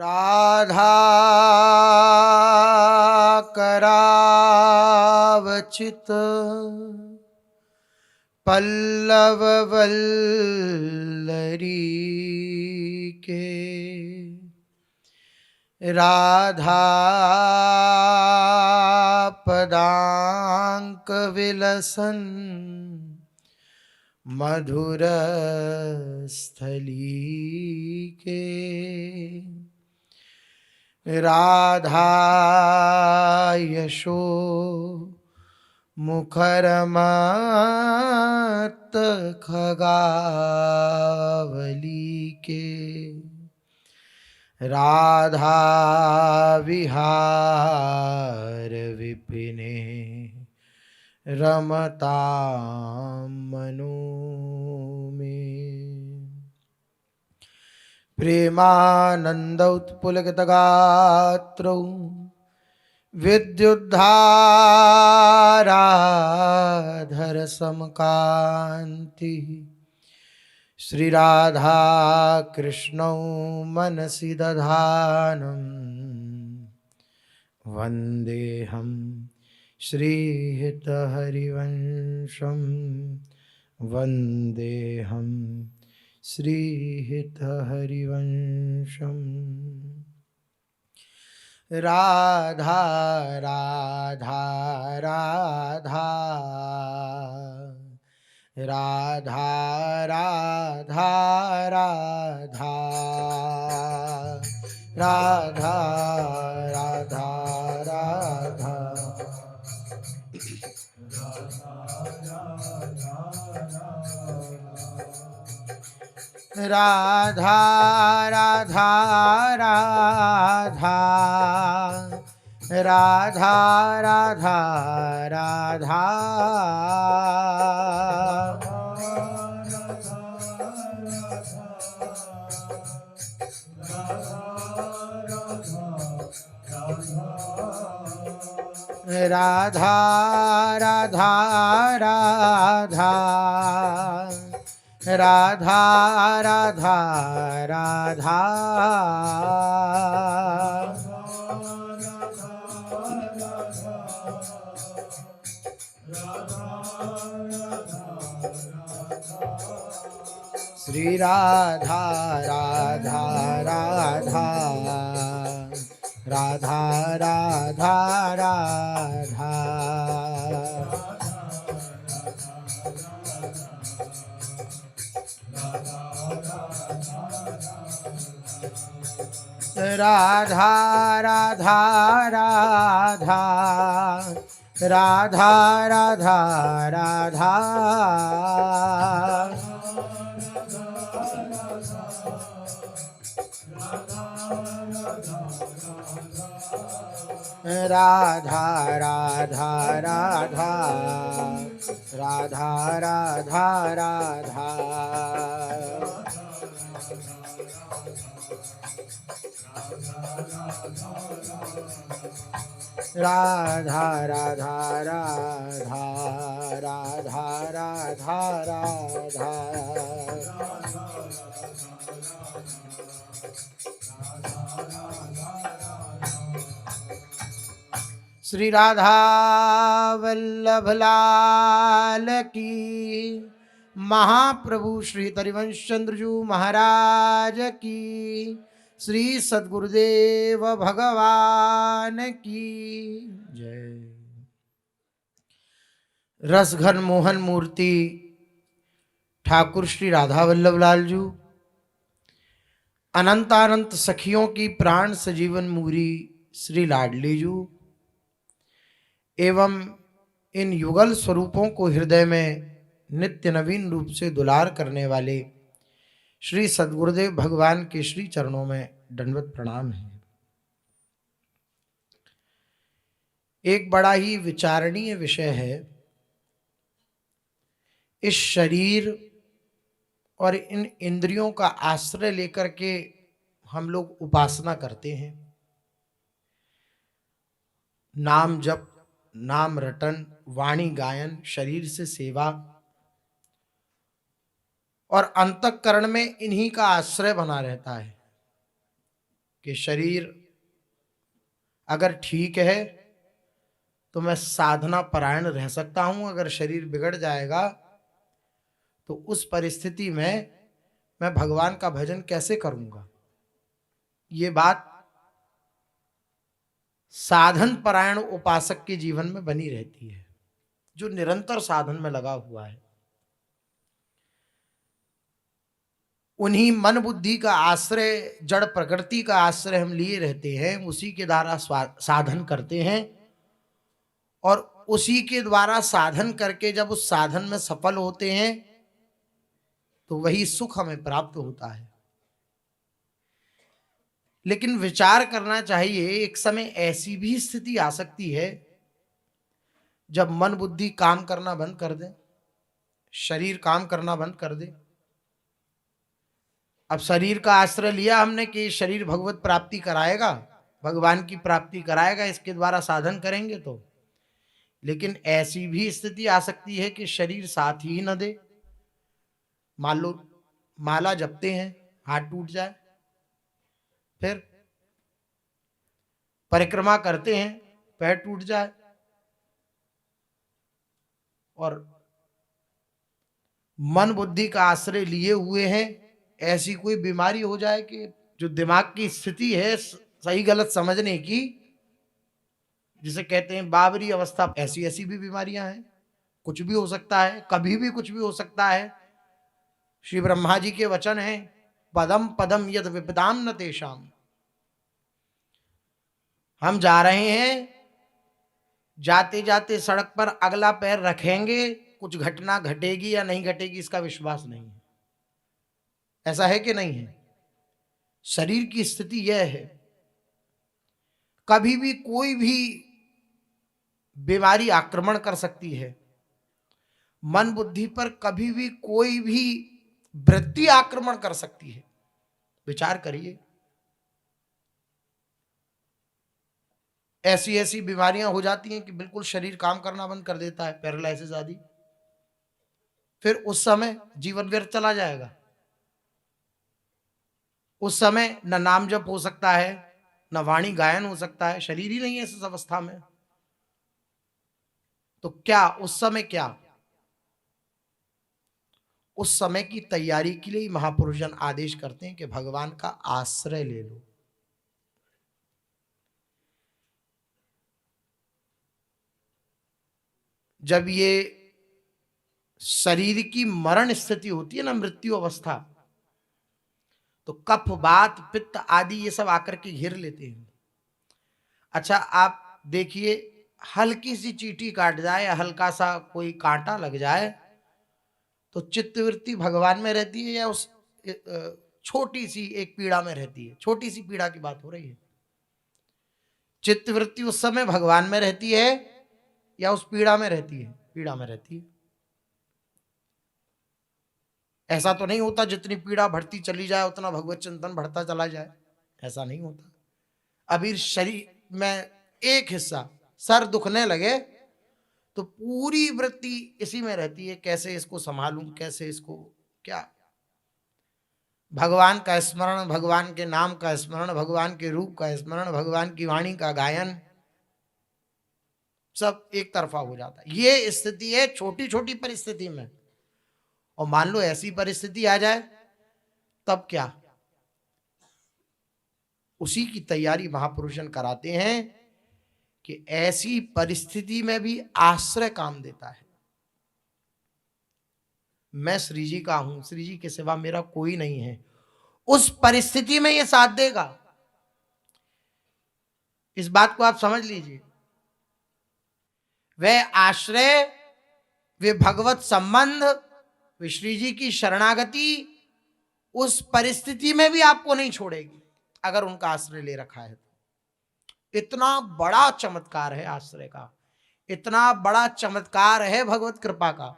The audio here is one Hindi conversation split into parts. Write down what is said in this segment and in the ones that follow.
राधा करावचित पल्लव वल्लरी के। राधा पदांक विलसन मधुर स्थली के। राधा यशो मुखरमत खगावली के। राधा विहार विपिने रमतां मनो में। प्रेमानंद उत्पुलकितगात्रौ विद्युद्धाराधर समकांति। श्री राधा कृष्णौ मनसि दधानं वन्देऽहं श्रीहितहरिवंशं। वन्देऽहं श्रीहितहरिवंशम्। राधा राधा राधा राधा राधा राधा राधा राधा राधा। राधा राधा राधा राधा राधा राधा। राधा राधा राधा राधा राधा राधा। श्री राधा राधा राधा राधा राधा राधा। राधा राधा राधा राधा राधा राधा। राधा राधा राधा राधा राधा राधा। राधा राधा राधा राधा राधा राधा। श्री राधा वल्लभ लाल की, महाप्रभु श्री हरिवंश चंद्र जी महाराज की, श्री सद्गुरुदेव भगवान की जय। रसघन मोहन मूर्ति ठाकुर श्री राधा वल्लभ लाल जी, अनंतानंत सखियों की प्राण सजीवन मूरी श्री लाडली जी, एवं इन युगल स्वरूपों को हृदय में नित्य नवीन रूप से दुलार करने वाले श्री सद्गुरुदेव भगवान के श्री चरणों में दंडवत प्रणाम है। एक बड़ा ही विचारणीय विषय है। इस शरीर और इन इंद्रियों का आश्रय लेकर के हम लोग उपासना करते हैं। नाम जप, नाम रटन, वाणी गायन, शरीर से सेवा और अंतःकरण में इन्हीं का आश्रय बना रहता है। कि शरीर अगर ठीक है तो मैं साधना परायण रह सकता हूं, अगर शरीर बिगड़ जाएगा तो उस परिस्थिति में मैं भगवान का भजन कैसे करूंगा। ये बात साधन परायण उपासक के जीवन में बनी रहती है, जो निरंतर साधन में लगा हुआ है। उन्हीं मन बुद्धि का आश्रय, जड़ प्रकृति का आश्रय हम लिए रहते हैं, उसी के द्वारा साधन करते हैं, और उसी के द्वारा साधन करके जब उस साधन में सफल होते हैं तो वही सुख हमें प्राप्त होता है। लेकिन विचार करना चाहिए, एक समय ऐसी भी स्थिति आ सकती है जब मन बुद्धि काम करना बंद कर दे, शरीर काम करना बंद कर दे। अब शरीर का आश्रय लिया हमने कि शरीर भगवत प्राप्ति कराएगा, भगवान की प्राप्ति कराएगा, इसके द्वारा साधन करेंगे तो। लेकिन ऐसी भी स्थिति आ सकती है कि शरीर साथ ही न दे। मान लो माला जपते हैं, हाथ टूट जाए, फिर परिक्रमा करते हैं, पैर टूट जाए, और मन बुद्धि का आश्रय लिए हुए हैं, ऐसी कोई बीमारी हो जाए कि जो दिमाग की स्थिति है सही गलत समझने की, जिसे कहते हैं बाबरी अवस्था, ऐसी ऐसी भी बीमारियां हैं। कुछ भी हो सकता है, कभी भी कुछ भी हो सकता है। श्री ब्रह्मा जी के वचन हैं, पदम पदम यद विपदाम न तेषाम। हम जा रहे हैं, जाते जाते सड़क पर अगला पैर रखेंगे, कुछ घटना घटेगी या नहीं घटेगी इसका विश्वास नहीं है। ऐसा है कि नहीं है? शरीर की स्थिति यह है, कभी भी कोई भी बीमारी आक्रमण कर सकती है। मन बुद्धि पर कभी भी कोई भी वृत्ति आक्रमण कर सकती है। विचार करिए, ऐसी ऐसी बीमारियां हो जाती हैं कि बिल्कुल शरीर काम करना बंद कर देता है, पैरालिसिस आदि। फिर उस समय जीवन व्यर्थ चला जाएगा। उस समय न नाम जप हो सकता है, न वाणी गायन हो सकता है, शरीर ही नहीं है इस अवस्था में। तो क्या उस समय, क्या उस समय की तैयारी के लिए महापुरुषजन आदेश करते हैं कि भगवान का आश्रय ले लो। जब ये शरीर की मरण स्थिति होती है ना, मृत्यु अवस्था, तो कफ वात पित्त आदि ये सब आकर के घेर लेते हैं। अच्छा आप देखिए, हल्की सी चींटी काट जाए या हल्का सा कोई कांटा लग जाए तो चित्तवृत्ति भगवान में रहती है या उस छोटी सी एक पीड़ा में रहती है? छोटी सी पीड़ा की बात हो रही है। चित्तवृत्ति उस समय भगवान में रहती है या उस पीड़ा में रहती है? पीड़ा में रहती है। ऐसा तो नहीं होता जितनी पीड़ा बढ़ती चली जाए उतना भगवत चिंतन बढ़ता चला जाए, ऐसा नहीं होता। अभी शरीर में एक हिस्सा सर दुखने लगे तो पूरी वृत्ति इसी में रहती है, कैसे इसको संभालूं, कैसे इसको, क्या भगवान का स्मरण, भगवान के नाम का स्मरण, भगवान के रूप का स्मरण, भगवान की वाणी का गायन, सब एक तरफा हो जाता है। ये स्थिति है छोटी छोटी परिस्थिति में। और मान लो ऐसी परिस्थिति आ जाए तब क्या? उसी की तैयारी महापुरुषन कराते हैं कि ऐसी परिस्थिति में भी आश्रय काम देता है। मैं श्री जी का हूं, श्री जी के सिवा मेरा कोई नहीं है, उस परिस्थिति में यह साथ देगा। इस बात को आप समझ लीजिए। वह आश्रय, वे भगवत संबंध, वे श्री जी की शरणागति उस परिस्थिति में भी आपको नहीं छोड़ेगी अगर उनका आश्रय ले रखा है तो। इतना बड़ा चमत्कार है आश्रय का, इतना बड़ा चमत्कार है भगवत कृपा का।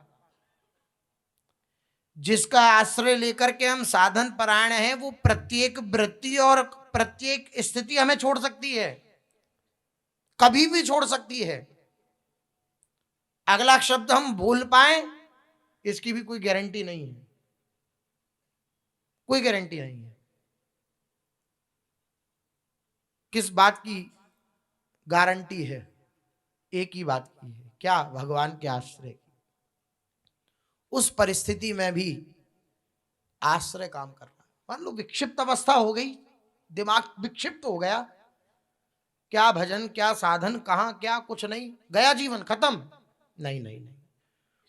जिसका आश्रय लेकर के हम साधन परायण हैं, वो प्रत्येक वृत्ति और प्रत्येक स्थिति हमें छोड़ सकती है, कभी भी छोड़ सकती है। अगला शब्द हम बोल पाए इसकी भी कोई गारंटी नहीं है, कोई गारंटी नहीं है। किस बात की गारंटी है? एक ही बात की है, क्या? भगवान के आश्रय की। उस परिस्थिति में भी आश्रय काम कर रहा है। मान लो विक्षिप्त अवस्था हो गई, दिमाग विक्षिप्त हो गया, क्या भजन, क्या साधन, कहां क्या, कुछ नहीं, गया जीवन, खत्म। नहीं नहीं नहीं,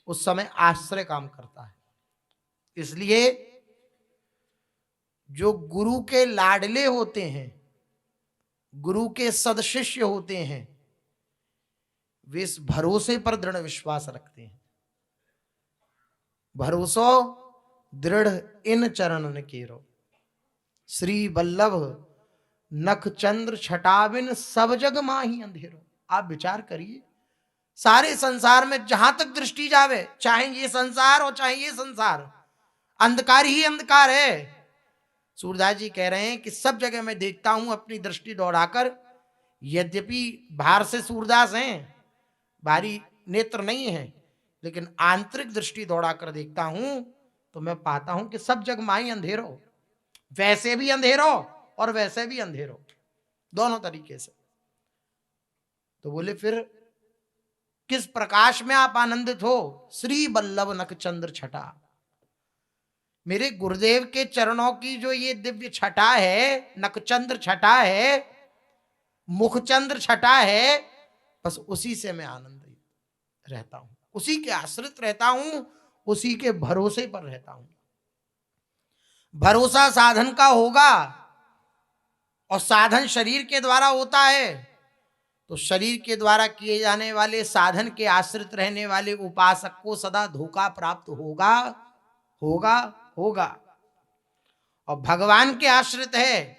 उस समय आश्रय काम करता है। इसलिए जो गुरु के लाडले होते हैं, गुरु के सदशिष्य होते हैं, वे इस भरोसे पर दृढ़ विश्वास रखते हैं। भरोसो दृढ़ इन चरणन केरो, श्री वल्लभ नख चंद्र छटाविन सब जग माही अंधेरो। आप विचार करिए, सारे संसार में जहां तक दृष्टि जावे, चाहे ये संसार और चाहे ये संसार, अंधकार ही अंधकार है। सूरदास जी कह रहे हैं कि सब जगह मैं देखता हूं अपनी दृष्टि दौड़ाकर, यद्यपि बाहर से सूरदास हैं, बाहरी नेत्र नहीं है, लेकिन आंतरिक दृष्टि दौड़ाकर देखता हूं तो मैं पाता हूं कि सब जग माही अंधेरो, वैसे भी अंधेरो और वैसे भी अंधेरो, दोनों तरीके से। तो बोले फिर किस प्रकाश में आप आनंदित हो? श्री वल्लभ नख चंद्र छटा, मेरे गुरुदेव के चरणों की जो ये दिव्य छटा है, नखचंद्र छटा है, मुखचंद्र छटा है, बस उसी से मैं आनंदित रहता हूं, उसी के आश्रित रहता हूं, उसी के भरोसे पर रहता हूं। भरोसा साधन का होगा और साधन शरीर के द्वारा होता है, तो शरीर के द्वारा किए जाने वाले साधन के आश्रित रहने वाले उपासक को सदा धोखा प्राप्त होगा होगा होगा। और भगवान के आश्रित है,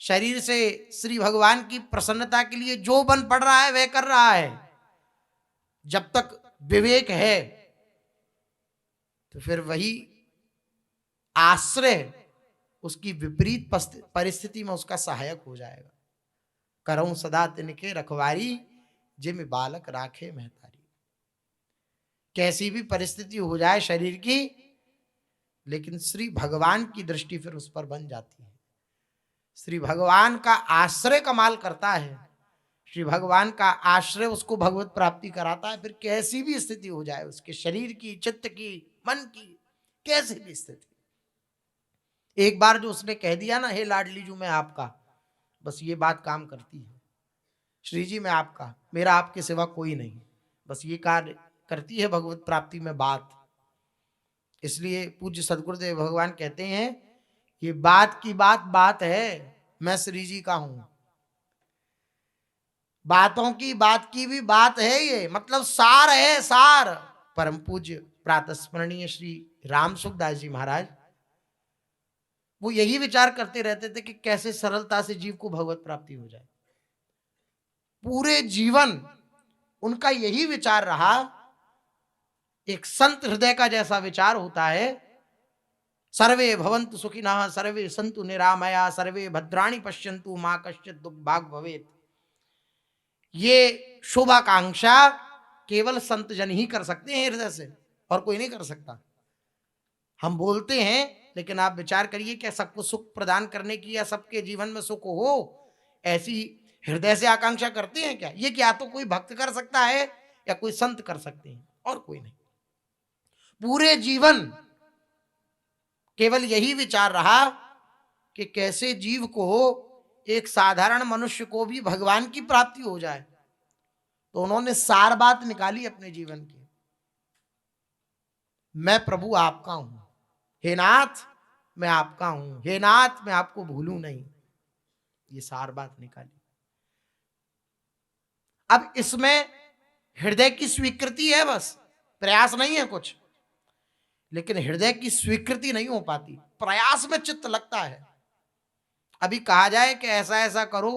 शरीर से श्री भगवान की प्रसन्नता के लिए जो बन पड़ रहा है वह कर रहा है। जब तक विवेक है तो फिर वही आश्रय उसकी विपरीत परिस्थिति में उसका सहायक हो जाएगा। करऊं सदा तिनके रखवारी, जिम बालक राखे महतारी। कैसी भी परिस्थिति हो जाए शरीर की, लेकिन श्री भगवान की दृष्टि फिर उस पर बन जाती है। श्री भगवान का आश्रय कमाल करता है, श्री भगवान का आश्रय उसको भगवत प्राप्ति कराता है। फिर कैसी भी स्थिति हो जाए, उसके शरीर की, चित्त की, मन की, कैसी भी स्थिति, एक बार जो उसने कह दिया ना, हे लाडली जू मैं आपका, बस ये बात काम करती है। श्री जी मैं आपका, मेरा आपके सिवा कोई नहीं, बस ये कार्य करती है भगवत प्राप्ति में बात। इसलिए पूज्य सदगुरुदेव भगवान कहते हैं, ये बात की बात है, मैं श्री जी का हूं। बातों की बात की भी बात है, ये मतलब सार है, सार। परम पूज्य प्रातस्मरणीय श्री राम सुखदास जी महाराज, वो यही विचार करते रहते थे कि कैसे सरलता से जीव को भगवत प्राप्ति हो जाए। पूरे जीवन उनका यही विचार रहा। एक संत हृदय का जैसा विचार होता है, सर्वे भवन्तु सुखिनः, सर्वे सन्तु निरामया, सर्वे भद्राणि पश्यन्तु, मां कश्चित् दुर्भाग् भवेत्। ये शुभाकांक्षा केवल संत जन ही कर सकते हैं हृदय से, और कोई नहीं कर सकता। हम बोलते हैं, लेकिन आप विचार करिए, क्या सबको सुख प्रदान करने की या सबके जीवन में सुख हो, ऐसी हृदय से आकांक्षा करते हैं क्या? ये क्या तो कोई भक्त कर सकता है या कोई संत कर सकते हैं, और कोई नहीं। पूरे जीवन केवल यही विचार रहा कि कैसे जीव को, एक साधारण मनुष्य को भी भगवान की प्राप्ति हो जाए। तो उन्होंने सार बात निकाली अपने जीवन की, मैं प्रभु आपका हूं, हे नाथ मैं आपका हूं, हे नाथ मैं आपको भूलूं नहीं, ये सार बात निकाली। अब इसमें हृदय की स्वीकृति है, बस प्रयास नहीं है कुछ, लेकिन हृदय की स्वीकृति नहीं हो पाती, प्रयास में चित्त लगता है। अभी कहा जाए कि ऐसा ऐसा करो,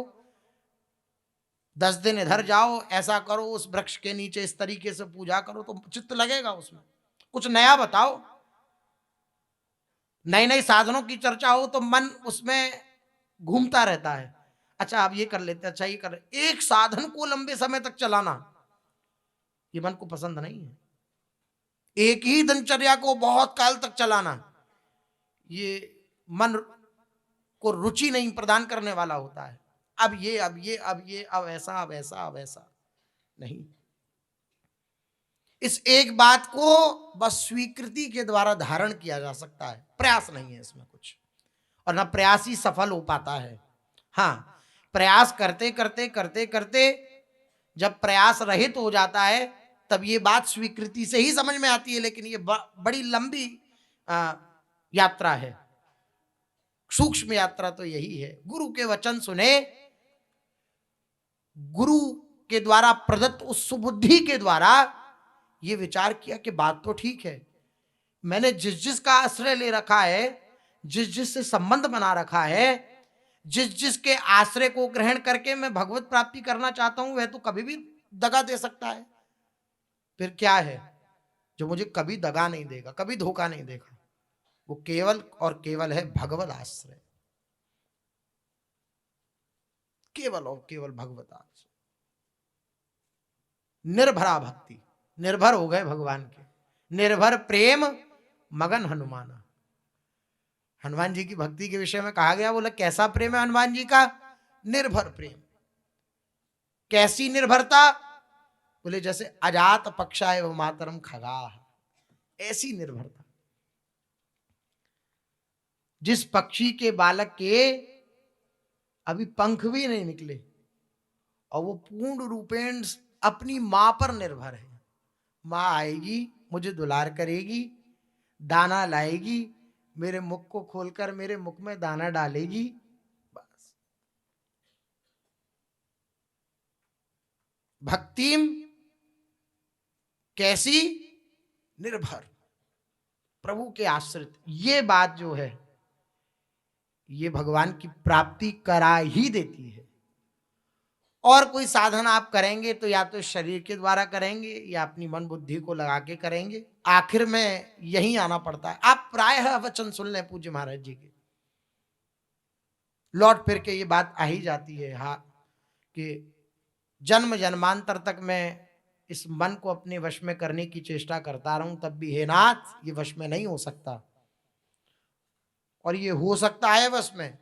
10 दिन इधर जाओ, ऐसा करो, उस वृक्ष के नीचे इस तरीके से पूजा करो, तो चित्त लगेगा उसमें। कुछ नया बताओ, नए नए साधनों की चर्चा हो तो मन उसमें घूमता रहता है। अच्छा आप ये कर लेते, अच्छा ये कर, एक साधन को लंबे समय तक चलाना ये मन को पसंद नहीं है। एक ही दिनचर्या को बहुत काल तक चलाना ये मन को रुचि नहीं प्रदान करने वाला होता है। अब ये अब ये अब ये अब ऐसा अब ऐसा अब ऐसा नहीं। इस एक बात को बस स्वीकृति के द्वारा धारण किया जा सकता है, प्रयास नहीं है इसमें कुछ, और ना प्रयास ही सफल हो पाता है। हाँ, प्रयास करते करते करते करते जब प्रयास रहित हो जाता है तब ये बात स्वीकृति से ही समझ में आती है, लेकिन ये बड़ी लंबी यात्रा है। सूक्ष्म यात्रा तो यही है, गुरु के वचन सुने, गुरु के द्वारा प्रदत्त उस सुबुद्धि के द्वारा ये विचार किया कि बात तो ठीक है, मैंने जिस जिस का आश्रय ले रखा है, जिस जिस से संबंध बना रखा है, जिस जिस के आश्रय को ग्रहण करके मैं भगवत प्राप्ति करना चाहता हूं, वह तो कभी भी दगा दे सकता है। फिर क्या है जो मुझे कभी दगा नहीं देगा, कभी धोखा नहीं देगा? वो केवल और केवल है भगवत आश्रय, केवल और केवल भगवत आश्रय। निर्भरा भक्ति, निर्भर हो गए भगवान के, निर्भर प्रेम मगन हनुमाना। हनुमान जी की भक्ति के विषय में कहा गया, बोला कैसा प्रेम है हनुमान जी का? निर्भर प्रेम। कैसी निर्भरता? बोले जैसे अजात पक्षाय व मातरम खगा, ऐसी निर्भरता। जिस पक्षी के बालक के अभी पंख भी नहीं निकले और वो पूर्ण रूपेण अपनी मां पर निर्भर है, मां आएगी मुझे दुलार करेगी, दाना लाएगी, मेरे मुख को खोलकर मेरे मुख में दाना डालेगी, बस। भक्तिम कैसी? निर्भर, प्रभु के आश्रित। ये बात जो है ये भगवान की प्राप्ति करा ही देती है। और कोई साधन आप करेंगे तो या तो शरीर के द्वारा करेंगे या अपनी मन बुद्धि को लगा के करेंगे, आखिर में यही आना पड़ता है। आप प्रायः वचन सुन लें पूज्य महाराज जी के, लौट फिर के ये बात आ ही जाती है। हाँ, कि जन्म जन्मांतर तक मैं इस मन को अपने वश में करने की चेष्टा करता रहूं, तब भी हे नाथ ये वश में नहीं हो सकता। और ये हो सकता है वश में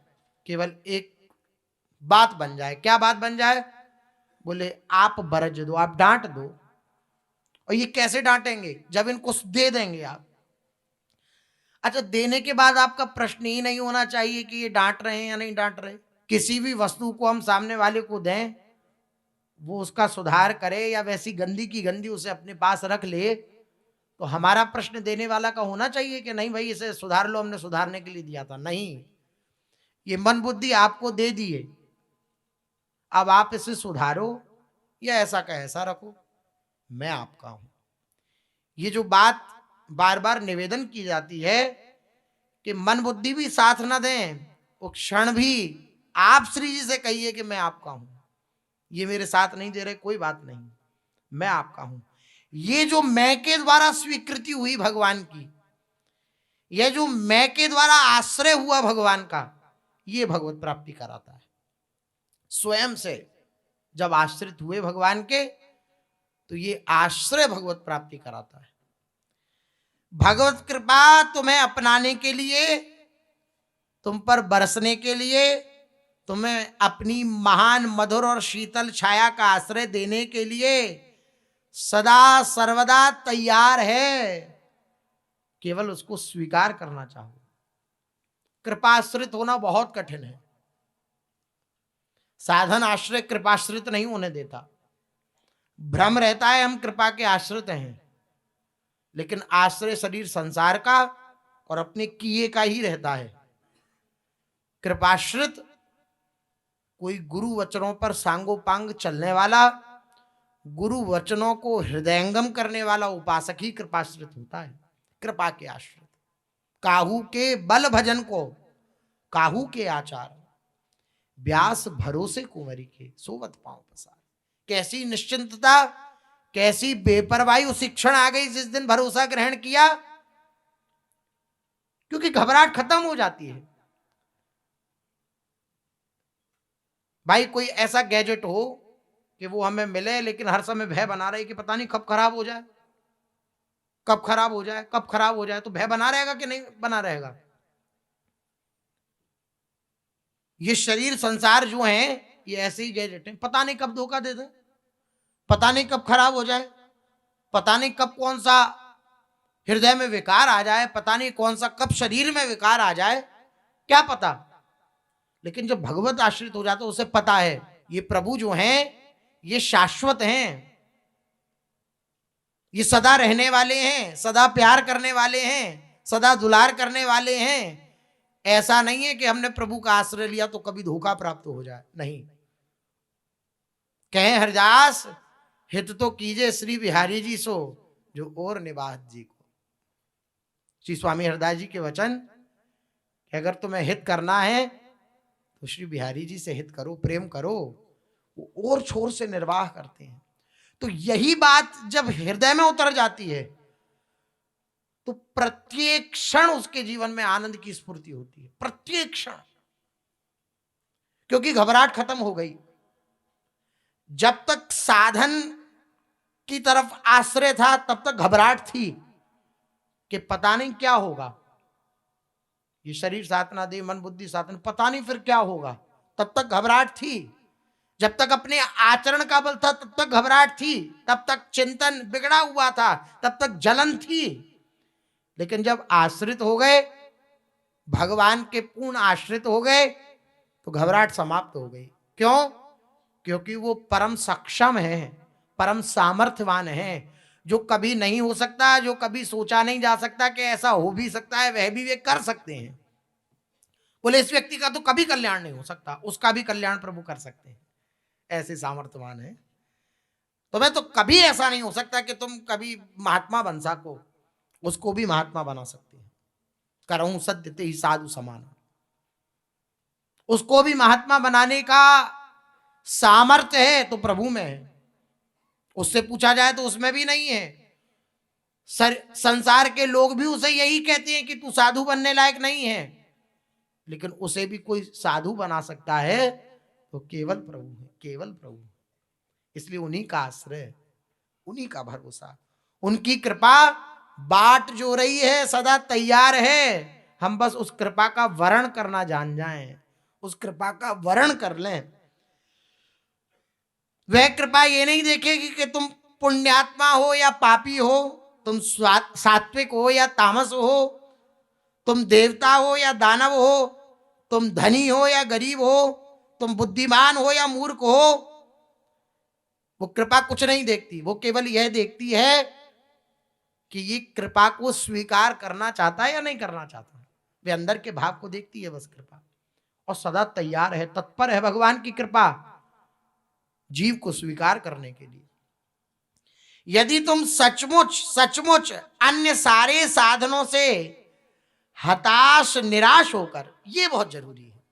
केवल एक बात बन जाए। क्या बात बन जाए? बोले आप बरज दो, आप डांट दो। और ये कैसे डांटेंगे? जब इनको दे देंगे आप। अच्छा, देने के बाद आपका प्रश्न ही नहीं होना चाहिए कि ये डांट रहे हैं या नहीं डांट रहे। किसी भी वस्तु को हम सामने वाले को दें, वो उसका सुधार करे या वैसी गंदी की गंदी उसे अपने पास रख ले, तो हमारा प्रश्न देने वाला का होना चाहिए कि नहीं भाई इसे सुधार लो, हमने सुधारने के लिए दिया था। नहीं, ये मन बुद्धि आपको दे दिए, अब आप इसे सुधारो या ऐसा का ऐसा रखो, मैं आपका हूं। ये जो बात बार बार निवेदन की जाती है कि मन बुद्धि भी साथ ना दें, वो क्षण भी आप श्री जी से कहिए कि मैं आपका हूं। ये मेरे साथ नहीं दे रहे, कोई बात नहीं, मैं आपका हूं। ये जो मैं के द्वारा स्वीकृति हुई भगवान की, यह जो मैं के द्वारा आश्रय हुआ भगवान का, ये भगवत प्राप्ति कराता है। स्वयं से जब आश्रित हुए भगवान के, तो ये आश्रय भगवत प्राप्ति कराता है। भगवत कृपा तुम्हें अपनाने के लिए, तुम पर बरसने के लिए, तुम्हें अपनी महान मधुर और शीतल छाया का आश्रय देने के लिए सदा सर्वदा तैयार है। केवल उसको स्वीकार करना चाहो। कृपाश्रित होना बहुत कठिन है। साधन आश्रय कृपाश्रित नहीं होने देता। भ्रम रहता है हम कृपा के आश्रित हैं, लेकिन आश्रय शरीर संसार का और अपने किए का ही रहता है। कृपाश्रित कोई गुरु वचनों पर सांगोपांग चलने वाला, गुरु वचनों को हृदयंगम करने वाला उपासक ही कृपाश्रित होता है। कृपा के आश्रित काहू के बल भजन को, काहू के आचार व्यास भरोसे कुंवरी के, सोवत पांव पसार। कैसी निश्चिंतता, कैसी बेपरवाही उस क्षण आ गई जिस दिन भरोसा ग्रहण किया, क्योंकि घबराहट खत्म हो जाती है। भाई कोई ऐसा गैजेट हो कि वो हमें मिले लेकिन हर समय भय बना रहे कि पता नहीं कब खराब हो जाए, कब खराब हो जाए, कब खराब हो जाए, तो भय बना रहेगा कि नहीं बना रहेगा? ये शरीर संसार जो है ये ऐसे ही गैजेट हैं, पता नहीं कब धोखा दे दे, पता नहीं कब खराब हो जाए, पता नहीं कब कौन सा हृदय में विकार आ जाए, पता नहीं कौन सा कब शरीर में विकार आ जाए, क्या पता। लेकिन जब भगवत आश्रित हो जाता है उसे पता है ये प्रभु जो हैं ये शाश्वत हैं, ये सदा रहने वाले हैं, सदा प्यार करने वाले हैं, सदा दुलार करने वाले हैं। ऐसा नहीं है कि हमने प्रभु का आश्रय लिया तो कभी धोखा प्राप्त हो जाए, नहीं। कहें हरदास हित तो कीजिए श्री बिहारी जी सो जो और निवास जी को। श्री स्वामी हरदास जी के वचन कि अगर तुम्हें हित करना है तो श्री बिहारी जी से हित करो, प्रेम करो, वो और छोर से निर्वाह करते हैं। तो यही बात जब हृदय में उतर जाती है तो प्रत्येक क्षण उसके जीवन में आनंद की स्फूर्ति होती है, प्रत्येक क्षण, क्योंकि घबराहट खत्म हो गई। जब तक साधन की तरफ आश्रय था तब तक घबराहट थी कि पता नहीं क्या होगा, ये शरीर साधना दे मन बुद्धि साधन, पता नहीं फिर क्या होगा, तब तक घबराहट थी। जब तक अपने आचरण का बल था तब तक घबराहट थी, तब तक चिंतन बिगड़ा हुआ था, तब तक जलन थी। लेकिन जब आश्रित हो गए, भगवान के पूर्ण आश्रित हो गए, तो घबराहट समाप्त हो गई। क्यों? क्योंकि वो परम सक्षम है, परम सामर्थ्यवान है, जो कभी नहीं हो सकता, जो कभी सोचा नहीं जा सकता कि ऐसा हो भी सकता है, वह भी वे कर सकते हैं। बोले इस व्यक्ति का तो कभी कल्याण नहीं हो सकता, उसका भी कल्याण प्रभु कर सकते हैं, ऐसे सामर्थ्यवान है। तो मैं तो कभी ऐसा नहीं हो सकता कि तुम कभी महात्मा बन सको, उसको भी महात्मा बना सकते हैं। करहूं सत्य ते ही साधु समान, उसको भी महात्मा बनाने का सामर्थ्य है तो प्रभु में है, उससे पूछा जाए तो उसमें भी नहीं है। संसार के लोग भी उसे यही कहते हैं कि तू साधु बनने लायक नहीं है, लेकिन उसे भी कोई साधु बना सकता है तो केवल प्रभु है, केवल प्रभु। इसलिए उन्हीं का आश्रय, उन्हीं का भरोसा, उनकी कृपा बाट जो रही है सदा तैयार है। हम बस उस कृपा का वर्ण करना जान जाएं, उस कृपा का वर्ण कर लें। वह कृपा ये नहीं देखेगी कि तुम पुण्यात्मा हो या पापी हो, तुम सात्विक हो या तामस हो, तुम देवता हो या दानव हो, तुम धनी हो या गरीब हो, तुम बुद्धिमान हो या मूर्ख हो। वो कृपा कुछ नहीं देखती, वो केवल यह देखती है कि ये कृपा को स्वीकार करना चाहता है या नहीं करना चाहता। वे अंदर के भाव को देखती है बस कृपा, और सदा तैयार है, तत्पर है भगवान की कृपा जीव को स्वीकार करने के लिए। यदि तुम सचमुच सचमुच अन्य सारे साधनों से हताश निराश होकर, ये बहुत जरूरी है,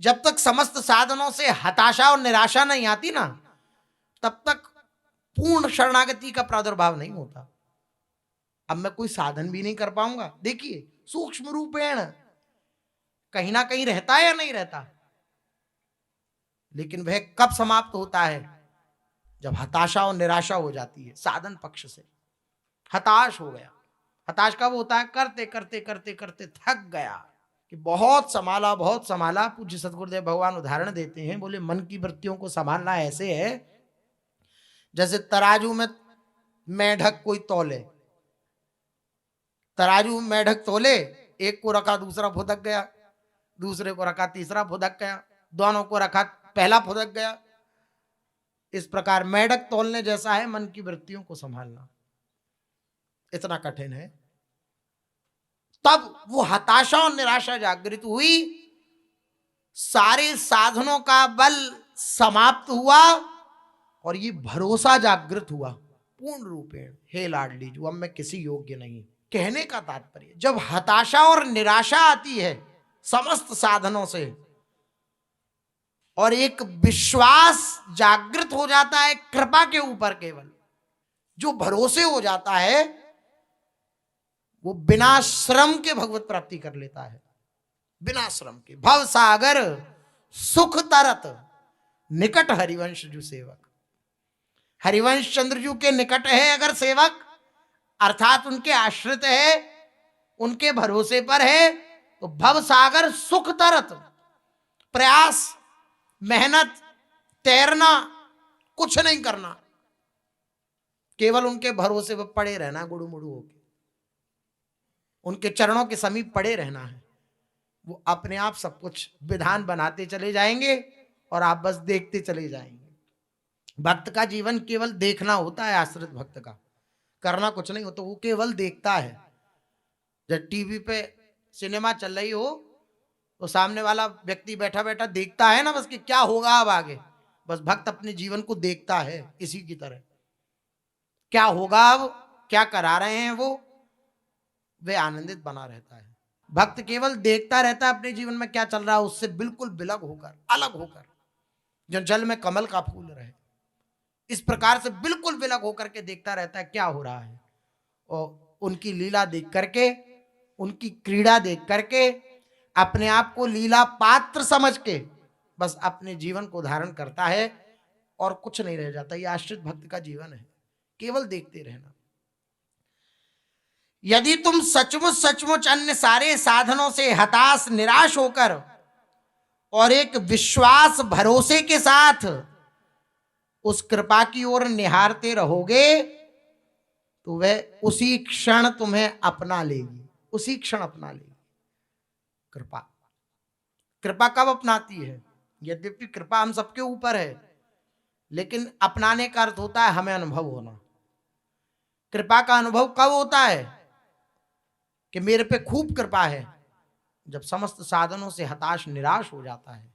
जब तक समस्त साधनों से हताशा और निराशा नहीं आती ना, तब तक पूर्ण शरणागति का प्रादुर्भाव नहीं होता। अब मैं कोई साधन भी नहीं कर पाऊंगा, देखिए सूक्ष्म रूपेण कहीं ना कहीं रहता है या नहीं रहता, लेकिन वह कब समाप्त होता है? जब हताशा और निराशा हो जाती है, साधन पक्ष से हताश हो गया। हताश कब होता है? करते करते करते करते थक गया कि बहुत संभाला बहुत संभाला। पूज्य सतगुरुदेव भगवान उदाहरण देते हैं, बोले मन की वृत्तियों को संभालना ऐसे है जैसे तराजू में मेढक कोई तौले, तराजू में मेढक तोले, एक को रखा दूसरा फुदक गया, दूसरे को रखा तीसरा फुदक गया, दोनों को रखा पहला फुदक गया। इस प्रकार मेढक तोलने जैसा है मन की वृत्तियों को संभालना, इतना कठिन है। तब वो हताशा और निराशा जागृत हुई, सारे साधनों का बल समाप्त हुआ और ये भरोसा जागृत हुआ पूर्ण रूपेण, हे लाडली जो अब मैं किसी योग्य नहीं। कहने का तात्पर्य, जब हताशा और निराशा आती है समस्त साधनों से और एक विश्वास जागृत हो जाता है कृपा के ऊपर, केवल जो भरोसे हो जाता है वो बिना श्रम के भगवत प्राप्ति कर लेता है, बिना श्रम के। भव सागर सुख तरत निकट हरिवंश जू सेवक, हरिवंश चंद्र जू के निकट है अगर सेवक, अर्थात उनके आश्रित है, उनके भरोसे पर है, तो भव सागर सुख तरत, प्रयास मेहनत, तैरना, कुछ नहीं करना, केवल उनके भरोसे पर पड़े रहना, गुड़ू मुड़ू होके उनके चरणों के समीप पड़े रहना है। वो अपने आप सब कुछ विधान बनाते चले जाएंगे और आप बस देखते चले जाएंगे। भक्त का जीवन केवल देखना होता है, आश्रित भक्त का करना कुछ नहीं होता, वो केवल देखता है। जब टीवी पे सिनेमा चल रही हो तो सामने वाला व्यक्ति बैठा बैठा देखता है ना बस कि क्या होगा अब आगे। बस भक्त अपने जीवन को देखता है इसी की तरह, क्या होगा अब, क्या करा रहे हैं वो, वे आनंदित बना रहता है। भक्त केवल देखता रहता है अपने जीवन में क्या चल रहा है, उससे बिल्कुल विलग होकर, अलग होकर, जो जल में कमल का फूल रहे इस प्रकार से बिल्कुल विलग होकर के देखता रहता है क्या हो रहा है। और उनकी लीला देख करके, उनकी क्रीड़ा देख करके, अपने आप को लीला पात्र समझ के बस अपने जीवन को धारण करता है और कुछ नहीं रह जाता। ये आश्रित भक्त का जीवन है, केवल देखते रहना। यदि तुम सचमुच सचमुच अन्य सारे साधनों से हताश निराश होकर और एक विश्वास भरोसे के साथ उस कृपा की ओर निहारते रहोगे तो वह उसी क्षण तुम्हें अपना लेगी, उसी क्षण अपना लेगी। कृपा, कृपा कब अपनाती है? यद्यपि कृपा हम सबके ऊपर है, लेकिन अपनाने का अर्थ होता है हमें अनुभव होना। कृपा का अनुभव कब होता है कि मेरे पे खूब कृपा है? जब समस्त साधनों से हताश निराश हो जाता है,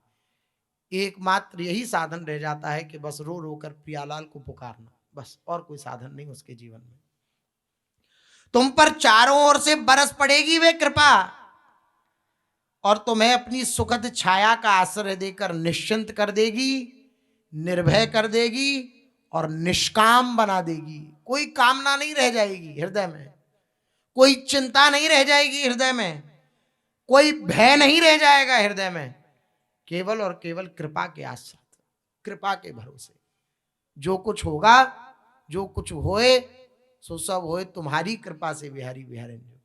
एकमात्र यही साधन रह जाता है कि बस रो रो कर प्रियालाल को पुकारना, बस और कोई साधन नहीं उसके जीवन में। तुम पर चारों ओर से बरस पड़ेगी वे कृपा और तुम्हें अपनी सुखद छाया का आश्रय देकर निश्चिंत कर देगी, निर्भय कर देगी और निष्काम बना देगी। कोई कामना नहीं रह जाएगी हृदय में, कोई चिंता नहीं रह जाएगी हृदय में, कोई भय नहीं रह जाएगा हृदय में। केवल और केवल कृपा के आश्रित, कृपा के भरोसे जो कुछ होगा, जो कुछ होए सो सब होए तुम्हारी कृपा से बिहारी बिहारेंद्र।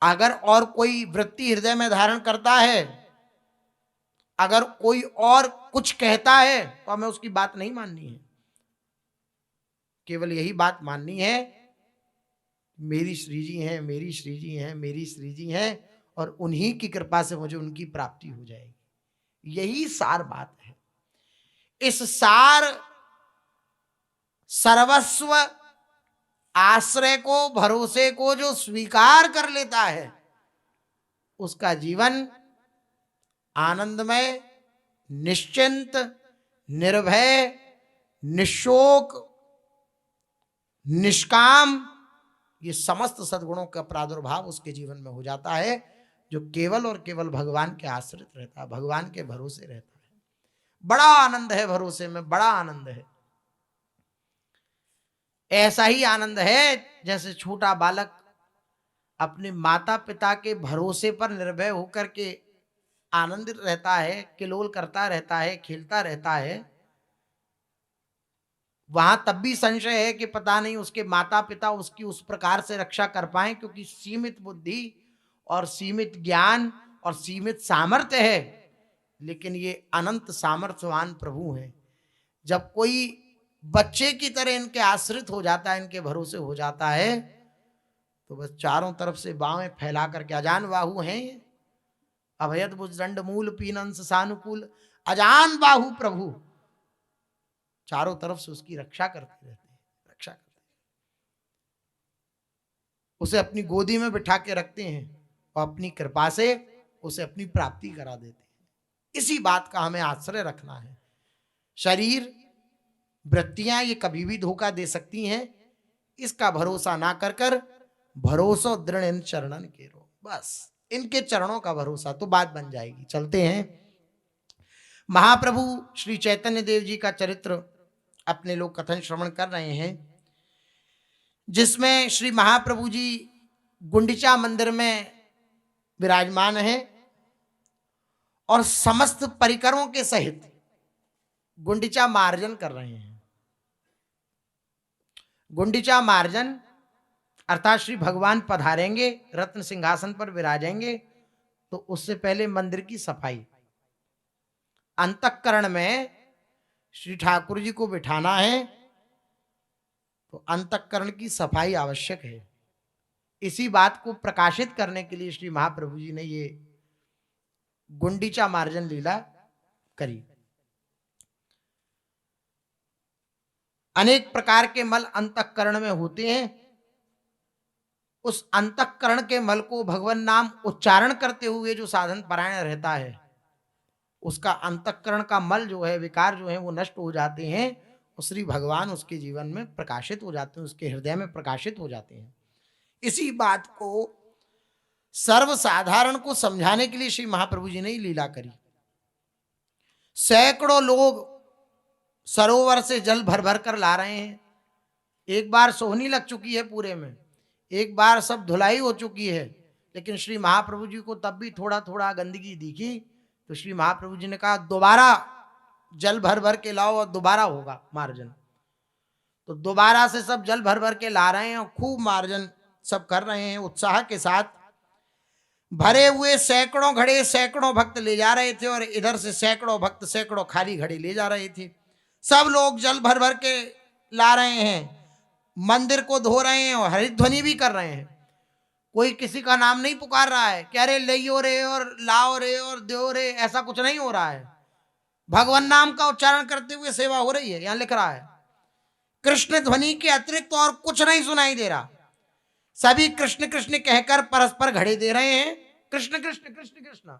अगर और कोई वृत्ति हृदय में धारण करता है, अगर कोई और कुछ कहता है तो हमें उसकी बात नहीं माननी है। केवल यही बात माननी है, मेरी श्री जी हैं, मेरी श्री जी हैं, मेरी श्री जी हैं और उन्हीं की कृपा से मुझे उनकी प्राप्ति हो जाएगी। यही सार बात है। इस सार सर्वस्व आश्रय को, भरोसे को जो स्वीकार कर लेता है उसका जीवन आनंदमय, निश्चिंत, निर्भय, निशोक, निष्काम, ये समस्त सद्गुणों का प्रादुर्भाव उसके जीवन में हो जाता है, जो केवल और केवल भगवान के आश्रित रहता है, भगवान के भरोसे रहता है। बड़ा आनंद है भरोसे में, बड़ा आनंद है। ऐसा ही आनंद है जैसे छोटा बालक अपने माता पिता के भरोसे पर निर्भय होकर के आनंदित रहता है, किलोल करता रहता है, खेलता रहता है। वहां तब भी संशय है कि पता नहीं उसके माता पिता उसकी उस प्रकार से रक्षा कर पाए, क्योंकि सीमित बुद्धि और सीमित ज्ञान और सीमित सामर्थ्य है, लेकिन ये अनंत सामर्थ्यवान प्रभु हैं। जब कोई बच्चे की तरह इनके आश्रित हो जाता है, इनके भरोसे हो जाता है, तो बस चारों तरफ से बाहें फैला करके, अजान बाहु हैं अभयद भुजदंड मूल पीनंस सानुकूल, अजान बाहु प्रभु चारों तरफ से उसकी रक्षा करते रहते हैं, रक्षा करते हैं। उसे अपनी गोदी में बिठा के रखते हैं और अपनी कृपा से उसे अपनी प्राप्ति करा देते हैं। इसी बात का हमें आश्रय रखना है। शरीर, वृत्तियां ये कभी भी धोखा दे सकती हैं, इसका भरोसा ना कर कर भरोसा दृढ़ इन चरणन के रो, बस इनके चरणों का भरोसा तो बात बन जाएगी। चलते हैं, महाप्रभु श्री चैतन्य देव जी का चरित्र अपने लोग कथन श्रवण कर रहे हैं, जिसमें श्री महाप्रभु जी गुंडिचा मंदिर में विराजमान है और समस्त परिकरों के सहित गुंडिचा मार्जन कर रहे हैं। गुंडिचा मार्जन अर्थात श्री भगवान पधारेंगे, रत्न सिंहासन पर विराजेंगे तो उससे पहले मंदिर की सफाई। अंतःकरण में श्री ठाकुर जी को बिठाना है तो अंतःकरण की सफाई आवश्यक है। इसी बात को प्रकाशित करने के लिए श्री महाप्रभु जी ने ये गुंडीचा मार्जन लीला करी। अनेक प्रकार के मल अंतःकरण में होते हैं। उस अंतःकरण के मल को भगवान नाम उच्चारण करते हुए जो साधन परायण रहता है, उसका अंतःकरण का मल जो है, विकार जो है, वो नष्ट हो जाते हैं और श्री भगवान उसके जीवन में प्रकाशित हो जाते हैं, उसके हृदय में प्रकाशित हो जाते हैं। इसी बात को सर्वसाधारण को समझाने के लिए श्री महाप्रभु जी ने लीला करी। सैकड़ों लोग सरोवर से जल भर भर कर ला रहे हैं। एक बार सोहनी लग चुकी है पूरे में, एक बार सब धुलाई हो चुकी है, लेकिन श्री महाप्रभु जी को तब भी थोड़ा थोड़ा गंदगी दिखी तो श्री महाप्रभु जी ने कहा दोबारा जल भर भर के लाओ और दोबारा होगा मार्जन। तो दोबारा से सब जल भर भर के ला रहे हैं और खूब मार्जन सब कर रहे हैं उत्साह के साथ। भरे हुए सैकड़ों घड़े सैकड़ों भक्त ले जा रहे थे और इधर से सैकड़ों भक्त सैकड़ों खाली घड़े ले जा रहे थे। सब लोग जल भर भर के ला रहे हैं, मंदिर को धो रहे हैं और हरिध्वनि भी कर रहे हैं। कोई किसी का नाम नहीं पुकार रहा है कि अरे लियो रे और लाओ रे और दो रे, ऐसा कुछ नहीं हो रहा है। भगवान नाम का उच्चारण करते हुए सेवा हो रही है। यहां लिख रहा है कृष्ण ध्वनि के अतिरिक्त और कुछ नहीं सुनाई दे रहा। सभी कृष्ण कृष्ण कहकर परस्पर घड़े दे रहे हैं। कृष्ण कृष्ण कृष्ण कृष्ण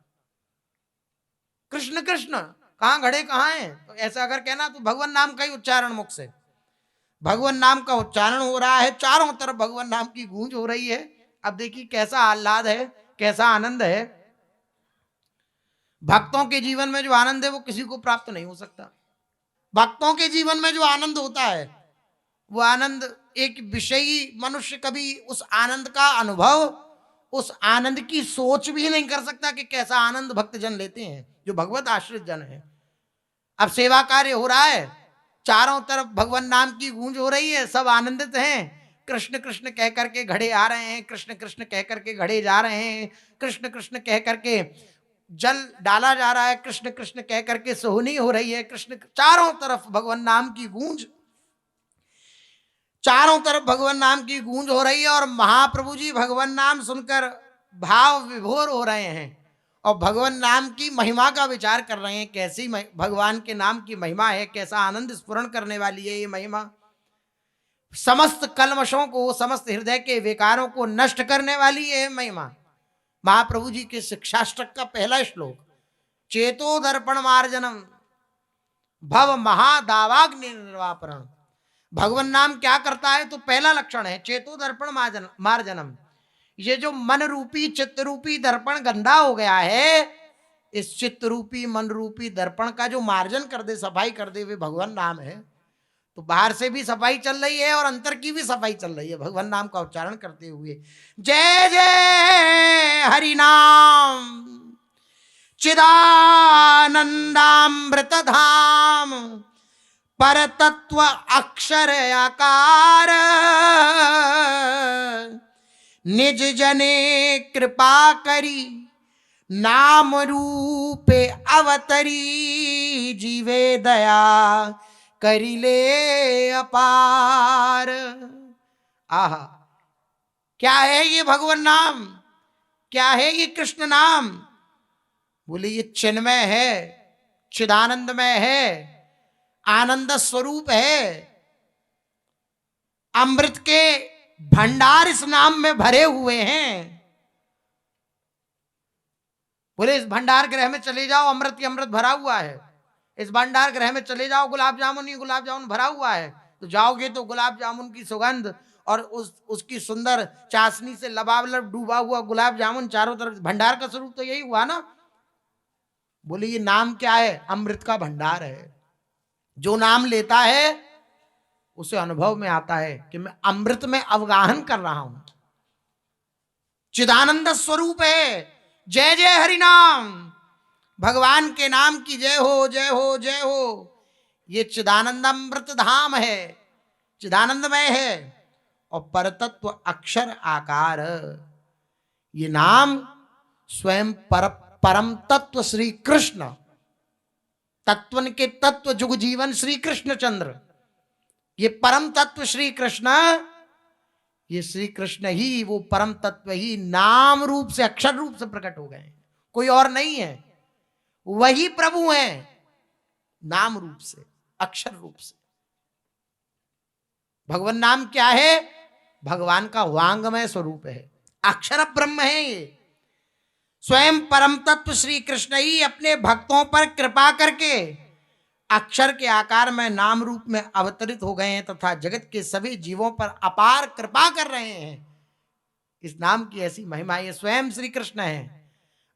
कृष्ण कृष्ण, कहां घड़े कहां हैं? तो ऐसा अगर कहना तो भगवान नाम का ही उच्चारण मुख से, भगवान नाम का उच्चारण हो रहा है, चारों तरफ भगवान नाम की गूंज हो रही है। अब देखिए कैसा आह्लाद है, कैसा आनंद है। भक्तों के जीवन में जो आनंद है वो किसी को प्राप्त नहीं हो सकता। भक्तों के जीवन में जो आनंद होता है वो आनंद एक विषयी मनुष्य कभी उस आनंद का अनुभव, उस आनंद की सोच भी नहीं कर सकता कि कैसा आनंद भक्त जन लेते हैं जो भगवत आश्रित जन है। अब सेवा कार्य हो रहा है, चारों तरफ भगवान नाम की गूंज हो रही है, सब आनंदित हैं। कृष्ण कृष्ण कह करके घड़े आ रहे हैं, कृष्ण कृष्ण कह करके घड़े जा रहे हैं, कृष्ण कृष्ण कह करके जल डाला जा रहा है, कृष्ण कृष्ण कह करके सोहनी हो रही है। कृष्ण, चारों तरफ भगवान नाम की गूंज, चारों तरफ भगवान नाम की गूंज हो रही है। और महाप्रभु जी भगवान नाम सुनकर भाव विभोर हो रहे हैं और भगवान नाम की महिमा का विचार कर रहे हैं। कैसी भगवान के नाम की महिमा है, कैसा आनंद स्फुरण करने वाली है ये महिमा। समस्त कल्मशों को, समस्त हृदय के विकारों को नष्ट करने वाली है महिमा। महाप्रभु जी के शिक्षाष्टक का पहला श्लोक, चेतो दर्पण मार्जनम भव महादावाग्नि निर्वापरण। भगवान नाम क्या करता है? तो पहला लक्षण है चेतो दर्पण मार्जनम। ये जो मन रूपी चित्त रूपी दर्पण गंदा हो गया है, इस चित्त रूपी मन रूपी दर्पण का जो मार्जन कर दे, सफाई कर दे, वे भगवान नाम है। तो बाहर से भी सफाई चल रही है और अंतर की भी सफाई चल रही है भगवान नाम का उच्चारण करते हुए। जय जय हरि नाम चिदानंदामृत धाम परतत्व अक्षर आकार निज जने कृपा करी नाम रूपे अवतरी जीवे दया करिले अपार। आहा, क्या है ये भगवान नाम, क्या है ये कृष्ण नाम? बोले ये चिन्मय है, चिदानंदमय है, आनंद स्वरूप है। अमृत के भंडार इस नाम में भरे हुए हैं। बोले इस भंडार गृह में चले जाओ, अमृत ही अमृत भरा हुआ है। इस भंडार गृह में चले जाओ, गुलाब जामुन ही गुलाब जामुन भरा हुआ है। तो जाओगे तो गुलाब जामुन की सुगंध और उसकी सुंदर चाशनी से लबालब डूबा हुआ गुलाब जामुन चारों तरफ। भंडार का स्वरूप तो यही हुआ ना। बोले ये नाम क्या है? अमृत का भंडार है। जो नाम लेता है उसे अनुभव में आता है कि मैं अमृत में अवगाहन कर रहा हूं। चिदानंद स्वरूप है। जय जय हरि नाम, भगवान के नाम की जय हो, जय हो, जय हो। ये चिदानंद अमृत धाम है, चिदानंदमय है और परतत्व अक्षर आकार। ये नाम स्वयं परम तत्व श्री कृष्ण, तत्वन के तत्व जुग जीवन श्री कृष्ण चंद्र, ये परम तत्व श्री कृष्ण, ये श्री कृष्ण ही वो परम तत्व ही नाम रूप से अक्षर रूप से प्रकट हो गए, कोई और नहीं है, वही प्रभु हैं नाम रूप से अक्षर रूप से। भगवान नाम क्या है? भगवान का वांगमय स्वरूप है, अक्षर ब्रह्म है ये। स्वयं परम तत्व श्री कृष्ण ही अपने भक्तों पर कृपा करके अक्षर के आकार में नाम रूप में अवतरित हो गए हैं तथा जगत के सभी जीवों पर अपार कृपा कर रहे हैं। इस नाम की ऐसी महिमा, ये स्वयं श्री कृष्ण है।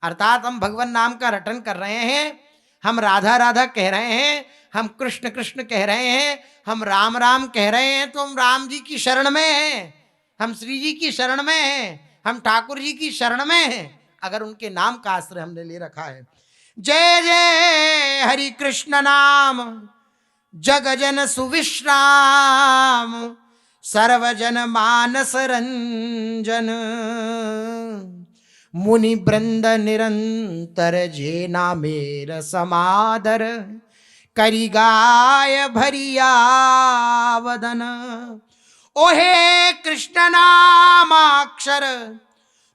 अर्थात हम भगवान नाम का रटन कर रहे हैं, हम राधा राधा कह रहे हैं, हम कृष्ण कृष्ण कह रहे हैं, हम राम राम कह रहे हैं, तो हम राम जी की शरण में हैं, हम श्री जी की शरण में हैं, हम ठाकुर जी की शरण में हैं, अगर उनके नाम का आश्रय हमने ले रखा है। जय जय हरि कृष्ण नाम जग जन सुविश्राम, सर्वजन मानस रंजन, मुनि वृंद निरंतर जे नामेर समादर, करी गाय भरिया वदन। ओहे कृष्ण नामाक्षर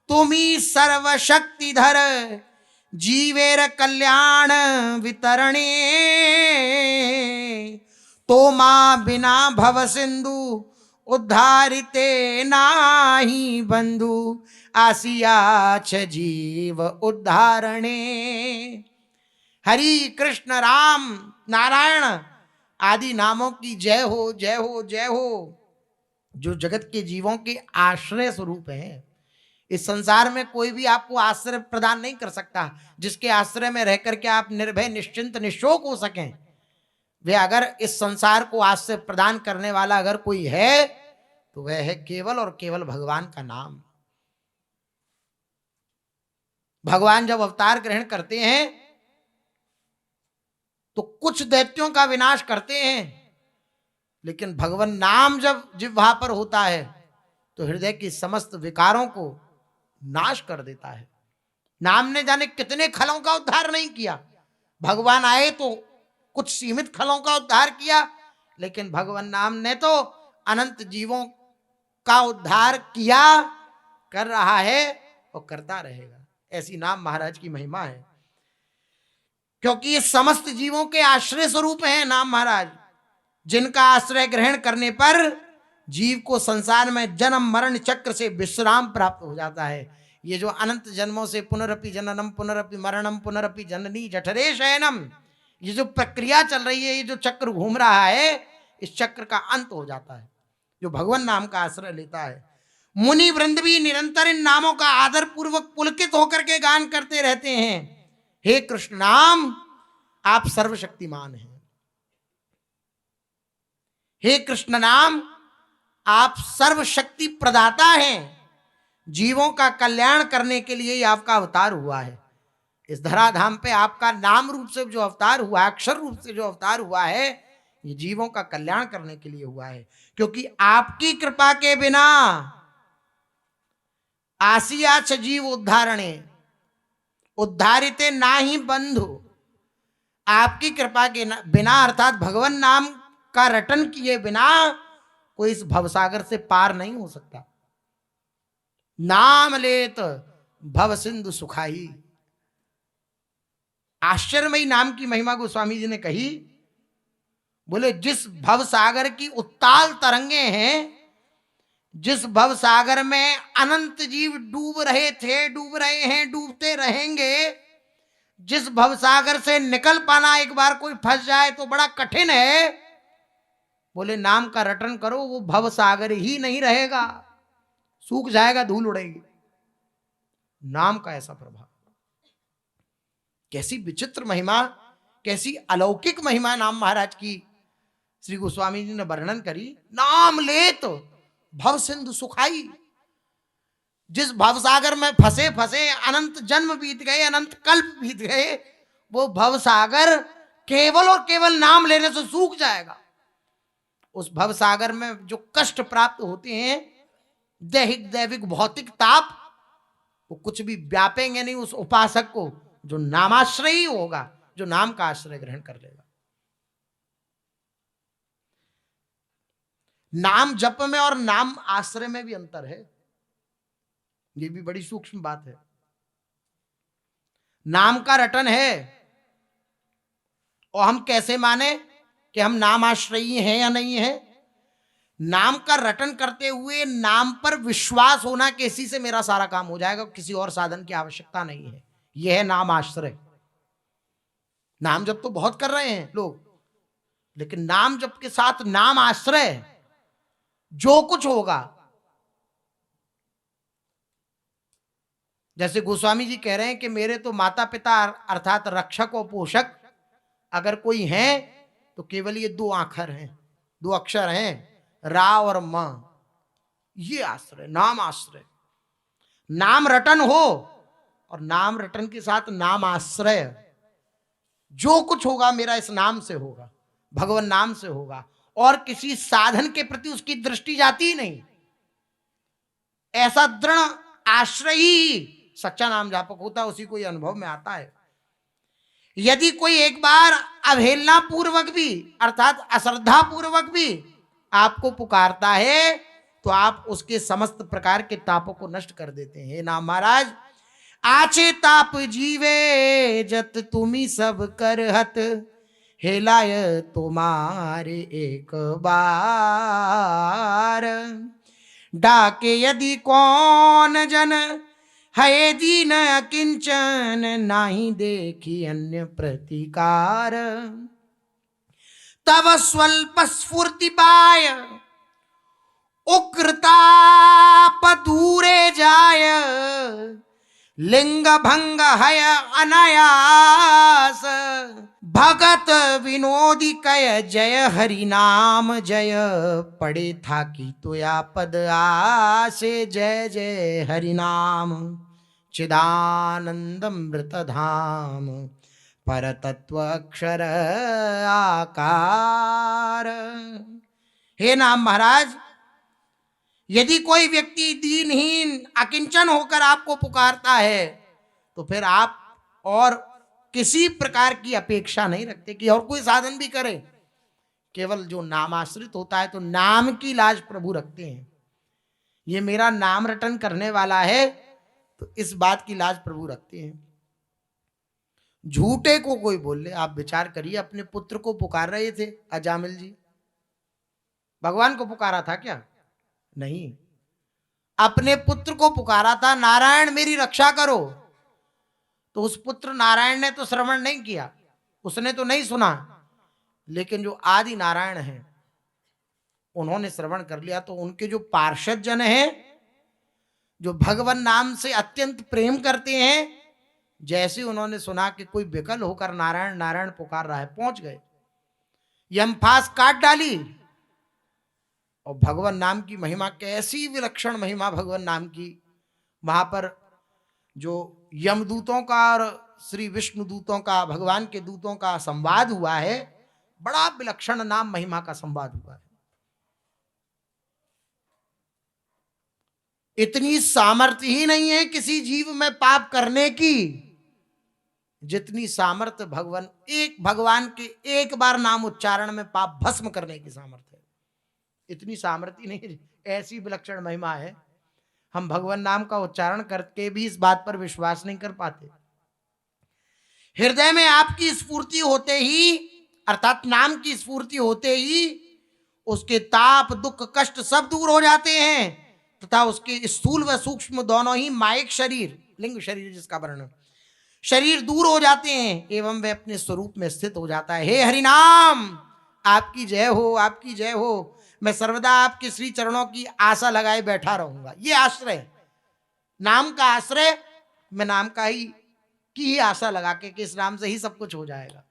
तुम्ही सर्वशक्तिधर, जीवेर कल्याण वितरणे, तो मां बिना भव सिंधु उद्धारिते नाही बंधु, आसिया छ जीव उद्धारणे। हरि कृष्ण राम नारायण आदि नामों की जय हो जय हो जय हो, जो जगत के जीवों के आश्रय स्वरूप हैं। इस संसार में कोई भी आपको आश्रय प्रदान नहीं कर सकता, जिसके आश्रय में रहकर के आप निर्भय निश्चिंत निशोक हो सकें। वे अगर इस संसार को आश्रय प्रदान करने वाला अगर कोई है तो वह है केवल और केवल भगवान का नाम। भगवान जब अवतार ग्रहण करते हैं तो कुछ दैत्यों का विनाश करते हैं, लेकिन भगवान नाम जब जिह्वा पर होता है तो हृदय की समस्त विकारों को नाश कर देता है। नाम ने जाने कितने खलों का उद्धार नहीं किया, भगवान आए तो कुछ सीमित खलों का उद्धार किया, लेकिन भगवान नाम ने तो अनंत जीवों का उद्धार किया, कर रहा है और करता रहेगा। ऐसी नाम महाराज की महिमा है, क्योंकि ये समस्त जीवों के आश्रय स्वरूप हैं नाम महाराज, जिनका आश्रय ग्रहण करने पर जीव को संसार में जन्म मरण चक्र से विश्राम प्राप्त हो जाता है। ये जो अनंत जन्मों से पुनरपि जननम पुनरपि मरणम पुनरपि जननी जठरे शयनम, ये जो प्रक्रिया चल रही है, ये जो चक्र घूम रहा है, इस चक्र का अंत हो जाता है जो भगवान नाम का आश्रय लेता है। मुनि वृंद भी निरंतर इन नामों का आदर पूर्वक पुलकित होकर के गान करते रहते हैं। हे कृष्ण नाम आप सर्वशक्तिमान हैं, हे कृष्ण नाम आप सर्वशक्ति प्रदाता हैं, जीवों का कल्याण करने के लिए ही आपका अवतार हुआ है। इस धराधाम पे आपका नाम रूप से जो अवतार हुआ है, अक्षर रूप से जो अवतार हुआ है, ये जीवों का कल्याण करने के लिए हुआ है। क्योंकि आपकी कृपा के बिना आसिया छ जीव उद्धारणे, उद्धारिते ना ही बंधु, आपकी कृपा के बिना अर्थात भगवान नाम का रटन किए बिना कोई इस भवसागर से पार नहीं हो सकता। नाम लेत भव सिंधु सुखाई, आश्चर्यमयी नाम की महिमा गोस्वामी जी ने कही। बोले जिस भवसागर की उत्ताल तरंगे हैं, जिस भवसागर में अनंत जीव डूब रहे थे, डूब रहे हैं, डूबते रहेंगे, जिस भवसागर से निकल पाना एक बार कोई फंस जाए तो बड़ा कठिन है, बोले नाम का रटन करो, वो भवसागर ही नहीं रहेगा, सूख जाएगा, धूल उड़ेगी। नाम का ऐसा प्रभाव, कैसी विचित्र महिमा, कैसी अलौकिक महिमा नाम महाराज की श्री गोस्वामी जी ने वर्णन करी। नाम ले तो भव सिंधु सुखाई, जिस भवसागर में फंसे फंसे अनंत जन्म बीत गए, अनंत कल्प बीत गए, वो भवसागर केवल और केवल नाम लेने से सूख जाएगा। उस भवसागर में जो कष्ट प्राप्त होते हैं, दैहिक दैविक भौतिक ताप, वो कुछ भी व्यापेंगे नहीं उस उपासक को जो नामाश्रयी होगा, जो नाम का आश्रय ग्रहण कर लेगा। नाम जप में और नाम आश्रय में भी अंतर है, ये भी बड़ी सूक्ष्म बात है। नाम का रटन है और हम कैसे माने कि हम नाम आश्रयी हैं या नहीं है? नाम का रटन करते हुए नाम पर विश्वास होना कि इसी से मेरा सारा काम हो जाएगा, किसी और साधन की आवश्यकता नहीं है, यह है नाम आश्रय। नाम जप तो बहुत कर रहे हैं लोग, लेकिन नाम जप के साथ नाम आश्रय, जो कुछ होगा, जैसे गोस्वामी जी कह रहे हैं कि मेरे तो माता पिता अर्थात रक्षक और पोषक अगर कोई है तो केवल ये दो आखर हैं, दो अक्षर हैं, रा और म, ये आश्रय, नाम आश्रय। नाम रटन हो और नाम रटन के साथ नाम आश्रय, जो कुछ होगा मेरा इस नाम से होगा, भगवान नाम से होगा, और किसी साधन के प्रति उसकी दृष्टि जाती ही नहीं। ऐसा दृढ़ आश्रय ही सच्चा नाम जापक होता है, उसी को यह अनुभव में आता है। यदि कोई एक बार अवहेलना पूर्वक भी अर्थात अश्रद्धा पूर्वक भी आपको पुकारता है तो आप उसके समस्त प्रकार के तापों को नष्ट कर देते हैं। नाम महाराज, आचे ताप जीवे जत तुम्ही सब करहत, हेलाय तुम्हारे एक बार, डाके यदि कौन जन है दीन अकिंचन, नाही देखी अन्य प्रतिकार, तब स्वल्प स्फूर्ति पाय उग्रताप दूरे जाय, लिंग भंग है अनायास, भगत विनोदी कय जय हरि नाम जय, पड़े था कि तुया पद आसे, जय जय हरि नाम चिदानंदमृत धाम, पर तत्व अक्षर आकार। हे नाम महाराज, यदि कोई व्यक्ति दीनहीन अकिंचन होकर आपको पुकारता है तो फिर आप और किसी प्रकार की अपेक्षा नहीं रखते कि और कोई साधन भी करे, केवल जो नामाश्रित होता है तो नाम की लाज प्रभु रखते हैं। ये मेरा नाम रटन करने वाला है तो इस बात की लाज प्रभु रखते हैं। झूठे को कोई बोल ले, आप विचार करिए, अपने पुत्र को पुकार रहे थे अजामिल जी, भगवान को पुकारा था क्या? नहीं, अपने पुत्र को पुकारा था, नारायण मेरी रक्षा करो। तो उस पुत्र नारायण ने तो श्रवण नहीं किया, उसने तो नहीं सुना, लेकिन जो आदि नारायण हैं उन्होंने श्रवण कर लिया। तो उनके जो पार्षद जन हैं, जो भगवान नाम से अत्यंत प्रेम करते हैं, जैसे उन्होंने सुना कि कोई विकल होकर नारायण नारायण पुकार रहा है, पहुंच गए, यमफास काट डाली। और भगवान नाम की महिमा, कैसी विलक्षण महिमा भगवान नाम की। वहां पर जो यमदूतों का और श्री विष्णु दूतों का, भगवान के दूतों का संवाद हुआ है, बड़ा विलक्षण नाम महिमा का संवाद हुआ है। इतनी सामर्थ्य ही नहीं है किसी जीव में पाप करने की जितनी सामर्थ्य भगवान के एक बार नाम उच्चारण में पाप भस्म करने की सामर्थ्य है। इतनी सामर्थ्य नहीं है, ऐसी विलक्षण महिमा है। हम भगवान नाम का उच्चारण करके भी इस बात पर विश्वास नहीं कर पाते। हृदय में आपकी स्फूर्ति होते ही, अर्थात नाम की स्फूर्ति होते ही, उसके ताप दुख कष्ट सब दूर हो जाते हैं तथा उसके स्थूल व सूक्ष्म दोनों ही मायिक शरीर, लिंग शरीर जिसका वर्णन, शरीर दूर हो जाते हैं एवं वह अपने स्वरूप में स्थित हो जाता है। हे हरि नाम, आपकी जय हो, आपकी जय हो। मैं सर्वदा आपके श्री चरणों की आशा लगाए बैठा रहूंगा। ये आश्रय, नाम का आश्रय, मैं नाम का ही आशा लगा के कि इस नाम से ही सब कुछ हो जाएगा।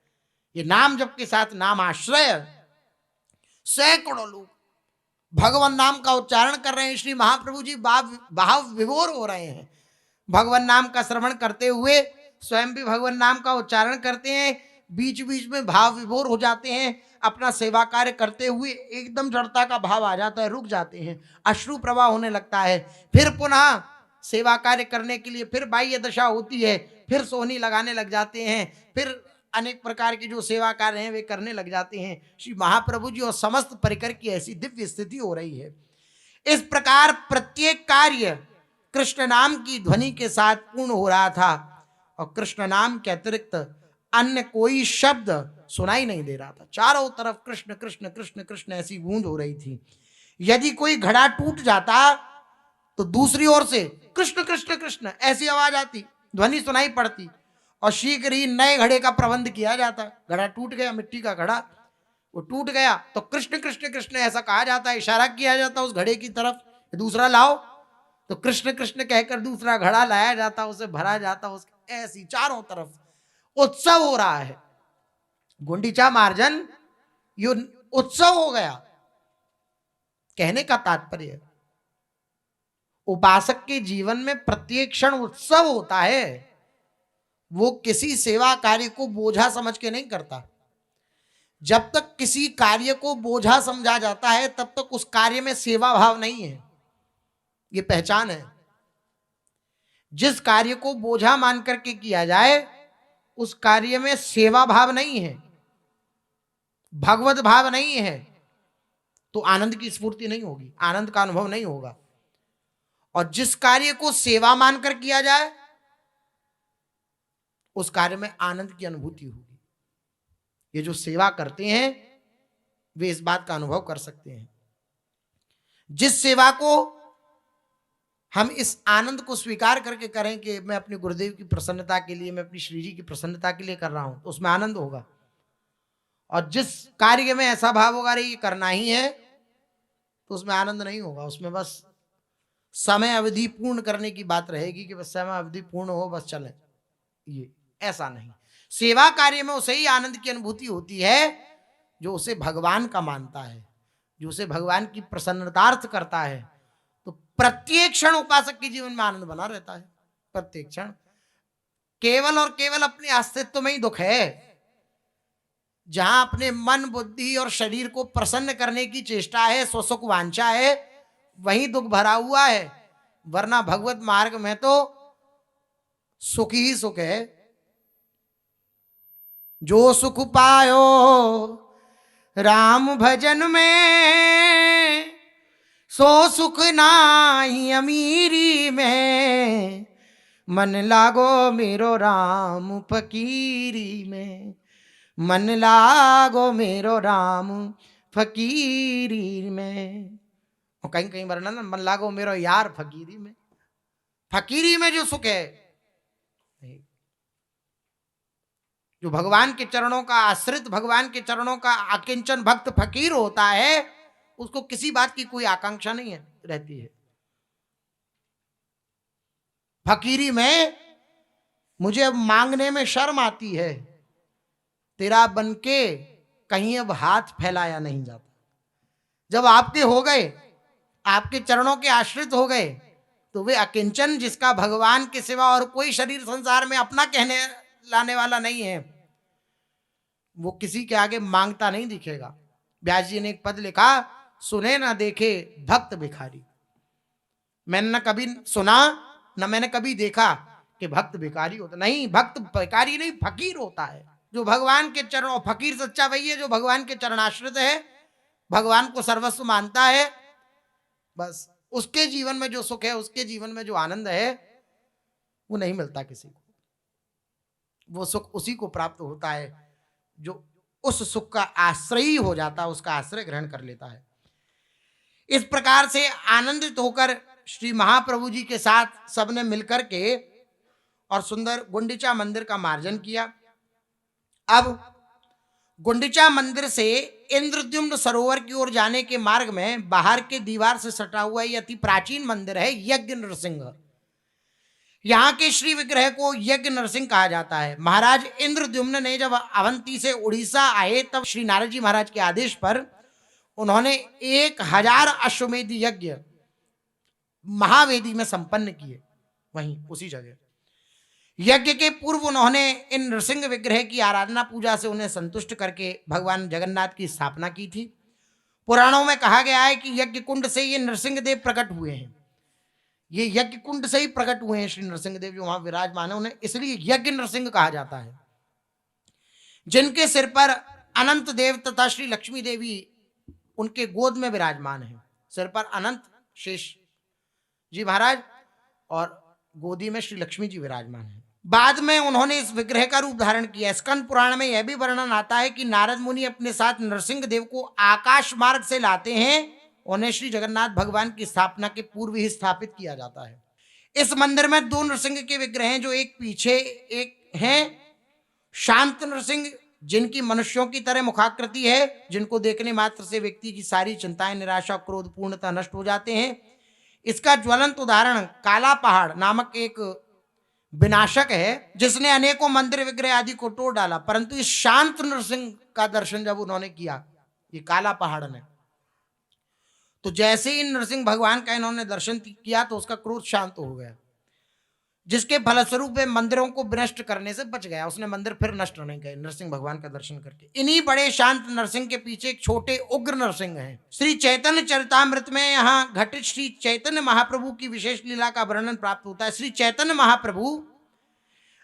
ये नाम जप के साथ नाम आश्रय, सैकड़ों लोग भगवान नाम का उच्चारण कर रहे हैं। श्री महाप्रभु जी भाव विभोर हो रहे हैं। भगवान नाम का श्रवण करते हुए स्वयं भी भगवान नाम का उच्चारण करते हैं, बीच बीच में भाव विभोर हो जाते हैं। अपना सेवा कार्य करते हुए एकदम जड़ता का भाव आ जाता है, रुक जाते हैं, अश्रु प्रवाह होने लगता है। फिर पुनः सेवा कार्य करने के लिए फिर बाह्य दशा होती है, फिर सोहनी लगाने लग जाते हैं, फिर अनेक प्रकार के जो सेवा कार्य हैं वे करने लग जाते हैं। श्री महाप्रभु जी और समस्त परिकर की ऐसी दिव्य स्थिति हो रही है। इस प्रकार प्रत्येक कार्य कृष्ण नाम की ध्वनि के साथ पूर्ण हो रहा था और कृष्ण नाम के अतिरिक्त अन्य कोई शब्द सुनाई नहीं दे रहा था। चारों तरफ कृष्ण कृष्ण कृष्ण कृष्ण ऐसी गूंज हो रही थी। यदि कोई घड़ा टूट जाता तो दूसरी ओर से कृष्ण कृष्ण कृष्ण ऐसी आवाज आती, ध्वनि सुनाई पड़ती और शीघ्र ही नए घड़े का प्रबंध किया जाता। घड़ा टूट गया, मिट्टी का घड़ा वो टूट गया तो कृष्ण कृष्ण कृष्ण ऐसा कहा जाता है, इशारा किया जाता उस घड़े की तरफ, दूसरा लाओ, तो कृष्ण कृष्ण कहकर दूसरा घड़ा लाया जाता, उसे भरा जाता। उस ऐसी चारों तरफ उत्सव हो रहा है। गुंडीचा मार्जन यो उत्सव हो गया। कहने का तात्पर्य, उपासक के जीवन में प्रत्येक क्षण उत्सव होता है। वो किसी सेवा कार्य को बोझा समझ के नहीं करता। जब तक किसी कार्य को बोझा समझा जाता है तब तक उस कार्य में सेवा भाव नहीं है। ये पहचान है। जिस कार्य को बोझा मान करके किया जाए उस कार्य में सेवा भाव नहीं है, भगवत भाव नहीं है, तो आनंद की स्फूर्ति नहीं होगी, आनंद का अनुभव नहीं होगा। और जिस कार्य को सेवा मानकर किया जाए उस कार्य में आनंद की अनुभूति होगी। ये जो सेवा करते हैं वे इस बात का अनुभव कर सकते हैं। जिस सेवा को हम इस आनंद को स्वीकार करके करें कि मैं अपने गुरुदेव की प्रसन्नता के लिए, मैं अपनी श्री जी की प्रसन्नता के लिए कर रहा हूं, तो उसमें आनंद होगा। और जिस कार्य में ऐसा भाव होगा ये करना ही है, तो उसमें आनंद नहीं होगा। उसमें बस समय अवधि पूर्ण करने की बात रहेगी कि बस समय अवधि पूर्ण हो, बस चले। ये ऐसा नहीं। सेवा कार्य में उसे ही आनंद की अनुभूति होती है जो उसे भगवान का मानता है, जो उसे भगवान की प्रसन्नतार्थ करता है। तो प्रत्येक क्षण उपासक के जीवन में आनंद बना रहता है। प्रत्येक क्षण केवल और केवल अपने अस्तित्व में ही दुख है। जहां अपने मन, बुद्धि और शरीर को प्रसन्न करने की चेष्टा है, स्वसुख वांछा है, वही दुख भरा हुआ है। वरना भगवत मार्ग में तो सुख ही सुख है। जो सुख पायो राम भजन में, सो सुख नाही अमीरी में। मन लागो मेरो राम फकीरी में, मन लागो मेरो राम फकीरी में। और कहीं कहीं वर्णन मन लागो मेरो यार फकीरी में। फकीरी में जो सुख है, जो भगवान के चरणों का आश्रित, भगवान के चरणों का अकिंचन भक्त फकीर होता है, उसको किसी बात की कोई आकांक्षा नहीं है रहती है। फकीरी में मुझे अब मांगने में शर्म आती है, तेरा बनके कहीं अब हाथ फैलाया नहीं जाता। जब आपके हो गए, आपके चरणों के आश्रित हो गए, तो वे अकिंचन जिसका भगवान के सिवा और कोई शरीर संसार में अपना कहने लाने वाला नहीं है, वो किसी के आगे मांगता नहीं दिखेगा। व्यास जी ने एक पद लिखा, सुने ना देखे भक्त भिखारी। मैंने न कभी सुना न मैंने कभी देखा कि भक्त भिखारी होता। नहीं, भक्त भिखारी नहीं, फकीर होता है। जो भगवान के चरणों, फकीर सच्चा वही है जो भगवान के चरणाश्रित है, भगवान को सर्वस्व मानता है। बस उसके जीवन में जो सुख है, उसके जीवन में जो आनंद है, वो नहीं मिलता किसी को। वो सुख उसी को प्राप्त होता है जो उस सुख का आश्रयी हो जाता है, उसका आश्रय ग्रहण कर लेता है। इस प्रकार से आनंदित होकर श्री महाप्रभु जी के साथ सबने मिलकर के और सुंदर गुंडीचा मंदिर का मार्जन किया। अब गुंडीचा मंदिर से इंद्रद्युम्न सरोवर की ओर जाने के मार्ग में बाहर के दीवार से सटा हुआ ये अति प्राचीन मंदिर है यज्ञ नरसिंह। यहाँ के श्री विग्रह को यज्ञ नरसिंह कहा जाता है। महाराज इंद्रद्युम्न ने जब अवंती से उड़ीसा आए तब श्री नारद जी महाराज के आदेश पर उन्होंने 1000 अश्वमेध यज्ञ महावेदी में संपन्न किए। वहीं उसी जगह यज्ञ के पूर्व उन्होंने इन नरसिंह विग्रह की आराधना पूजा से उन्हें संतुष्ट करके भगवान जगन्नाथ की स्थापना की थी। पुराणों में कहा गया है कि यज्ञ कुंड से ये नरसिंह देव प्रकट हुए हैं। ये यज्ञ कुंड से ही प्रकट हुए हैं श्री नरसिंह देव जो वहां विराजमान है, उन्हें इसलिए यज्ञ नरसिंह कहा जाता है। जिनके सिर पर अनंत देव तथा श्री लक्ष्मी देवी उनके गोद में विराजमान है। सिर पर अनंत शेष जी महाराज और गोदी में श्री लक्ष्मी जी विराजमान है। बाद में उन्होंने इस विग्रह का रूप धारण किया। स्कंद पुराण में यह भी वर्णन आता है कि नारद मुनि अपने साथ नरसिंह देव को आकाश मार्ग से लाते हैं। उन्हें श्री जगन्नाथ भगवान की स्थापना के पूर्व ही स्थापित किया जाता है। इस मंदिर में दो नरसिंह के विग्रह हैं, जो एक पीछे एक हैं शांत नरसिंह, जिनकी मनुष्यों की तरह मुखाकृति है, जिनको देखने मात्र से व्यक्ति की सारी चिंताएं, निराशा, क्रोध पूर्णतः नष्ट हो जाते हैं। इसका ज्वलंत उदाहरण काला पहाड़ नामक एक विनाशक है, जिसने अनेकों मंदिर विग्रह आदि को तोड़ डाला। परंतु इस शांत नरसिंह का दर्शन जब उन्होंने किया, ये काला पहाड़ ने, तो जैसे ही नरसिंह भगवान का इन्होंने दर्शन किया तो उसका क्रोध शांत हो गया, जिसके फलस्वरूप वे मंदिरों को विनष्ट करने से बच गया। उसने मंदिर फिर नष्ट नहीं किए नरसिंह भगवान का दर्शन करके। इन्हीं बड़े शांत नरसिंह के पीछे एक छोटे उग्र नरसिंह हैं। श्री चैतन्य चरितामृत में यहाँ घटित श्री चैतन्य महाप्रभु की विशेष लीला का वर्णन प्राप्त होता है। श्री चैतन्य महाप्रभु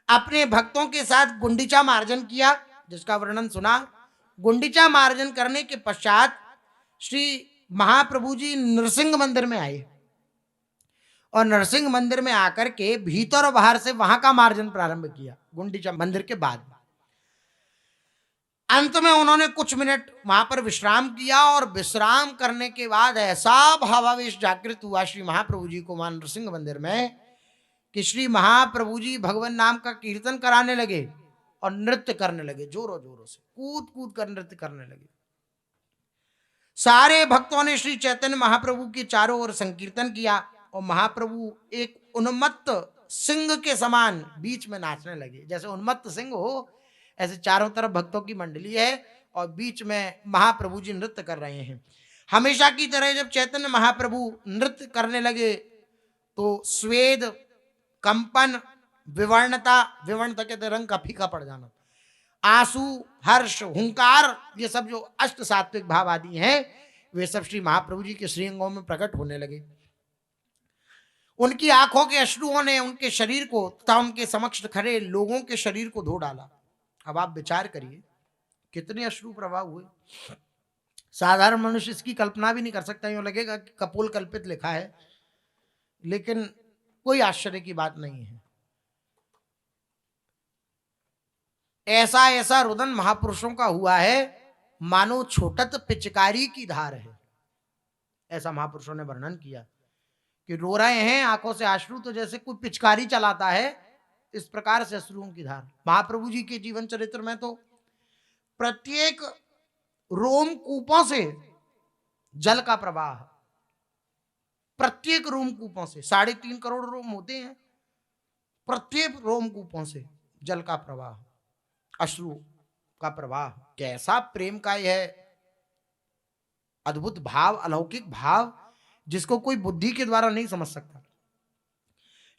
अपने भक्तों के साथ गुंडीचा मार्जन किया, जिसका वर्णन सुना। गुंडीचा मार्जन करने के पश्चात श्री महाप्रभु जी नरसिंह मंदिर में आए और नरसिंह मंदिर में आकर के भीतर और बाहर से वहां का मार्जन प्रारंभ किया। गुंडीचा मंदिर के बाद अंत में उन्होंने कुछ मिनट वहां पर विश्राम किया और विश्राम करने के बाद ऐसा भावावेश जागृत हुआ श्री महाप्रभु जी को वहां नरसिंह मंदिर में कि श्री महाप्रभु जी भगवान नाम का कीर्तन कराने लगे और नृत्य करने लगे। जोरों जोरों से कूद कूद कर नृत्य करने लगे। सारे भक्तों ने श्री चैतन्य महाप्रभु के चारों ओर संकीर्तन किया और महाप्रभु एक उन्मत्त सिंह के समान बीच में नाचने लगे। जैसे उन्मत्त सिंह हो, ऐसे चारों तरफ भक्तों की मंडली है और बीच में महाप्रभु जी नृत्य कर रहे हैं। हमेशा की तरह जब चैतन्य महाप्रभु नृत्य करने लगे तो स्वेद, कंपन, विवर्णता के रंग का फीका पड़ जाना, आंसू, हर्ष, हुंकार, ये सब जो अष्ट सात्विक भाव आदि हैं, वे सब श्री महाप्रभु जी के श्रीअंगों में प्रकट होने लगे। उनकी आंखों के अश्रुओं ने उनके शरीर को तथा उनके समक्ष खड़े लोगों के शरीर को धो डाला। अब आप विचार करिए कितने अश्रु प्रभाव हुए। साधारण मनुष्य इसकी कल्पना भी नहीं कर सकता। यूं लगेगा कि कपोल कल्पित लिखा है, लेकिन कोई आश्चर्य की बात नहीं है। ऐसा ऐसा रुदन महापुरुषों का हुआ है मानो छोटत पिचकारी की धार है। ऐसा महापुरुषों ने वर्णन किया कि रो रहे हैं, आंखों से अश्रु तो जैसे कोई पिचकारी चलाता है, इस प्रकार से अश्रुओं की धार। महाप्रभु जी के जीवन चरित्र में तो प्रत्येक रोमकूपों से जल का प्रवाह, प्रत्येक रोमकूपों से 3.5 करोड़ रोम होते हैं, प्रत्येक रोमकूपों से जल का प्रवाह, अश्रु का प्रवाह। कैसा प्रेम का यह अद्भुत भाव, अलौकिक भाव, जिसको कोई बुद्धि के द्वारा नहीं समझ सकता।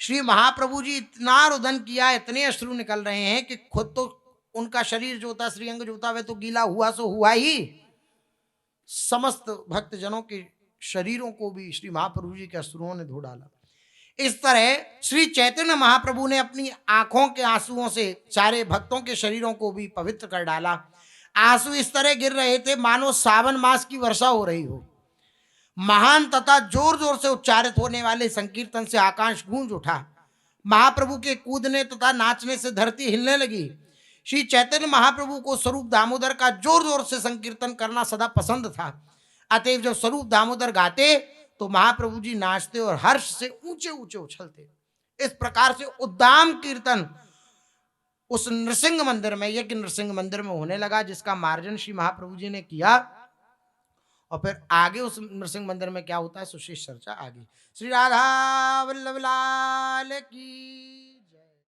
श्री महाप्रभु जी इतना रुदन किया, इतने अश्रु निकल रहे हैं कि खुद तो उनका शरीर जो था, श्रीअंग जो था, वह तो गीला हुआ सो हुआ ही, समस्त भक्तजनों के शरीरों को भी श्री महाप्रभु जी के अश्रुओं ने धो डाला। इस तरह श्री चैतन्य महाप्रभु ने अपनी आंखों के आंसुओं से सारे भक्तों के शरीरों को भी पवित्र कर डाला। आंसू इस तरह गिर रहे थे मानो सावन मास की वर्षा हो रही हो। महान तथा जोर जोर से उच्चारित होने वाले संकीर्तन से आकाश गूंज उठा। महाप्रभु के कूदने तथा नाचने से धरती हिलने लगी। श्री चैतन्य महाप्रभु को स्वरूप दामोदर का जोर जोर से संकीर्तन करना सदा पसंद था। अतएव जब स्वरूप दामोदर गाते तो महाप्रभु जी नाचते और हर्ष से ऊंचे ऊंचे उछलते। इस प्रकार से उद्दाम कीर्तन उस नृसिंह मंदिर में, यज्ञ नृसिंह मंदिर में होने लगा, जिसका मार्जन श्री महाप्रभु जी ने किया। और फिर आगे उस नृसिंह मंदिर में क्या होता है, सुशेष चर्चा आगे। श्री राधा वल्लभ लाल की।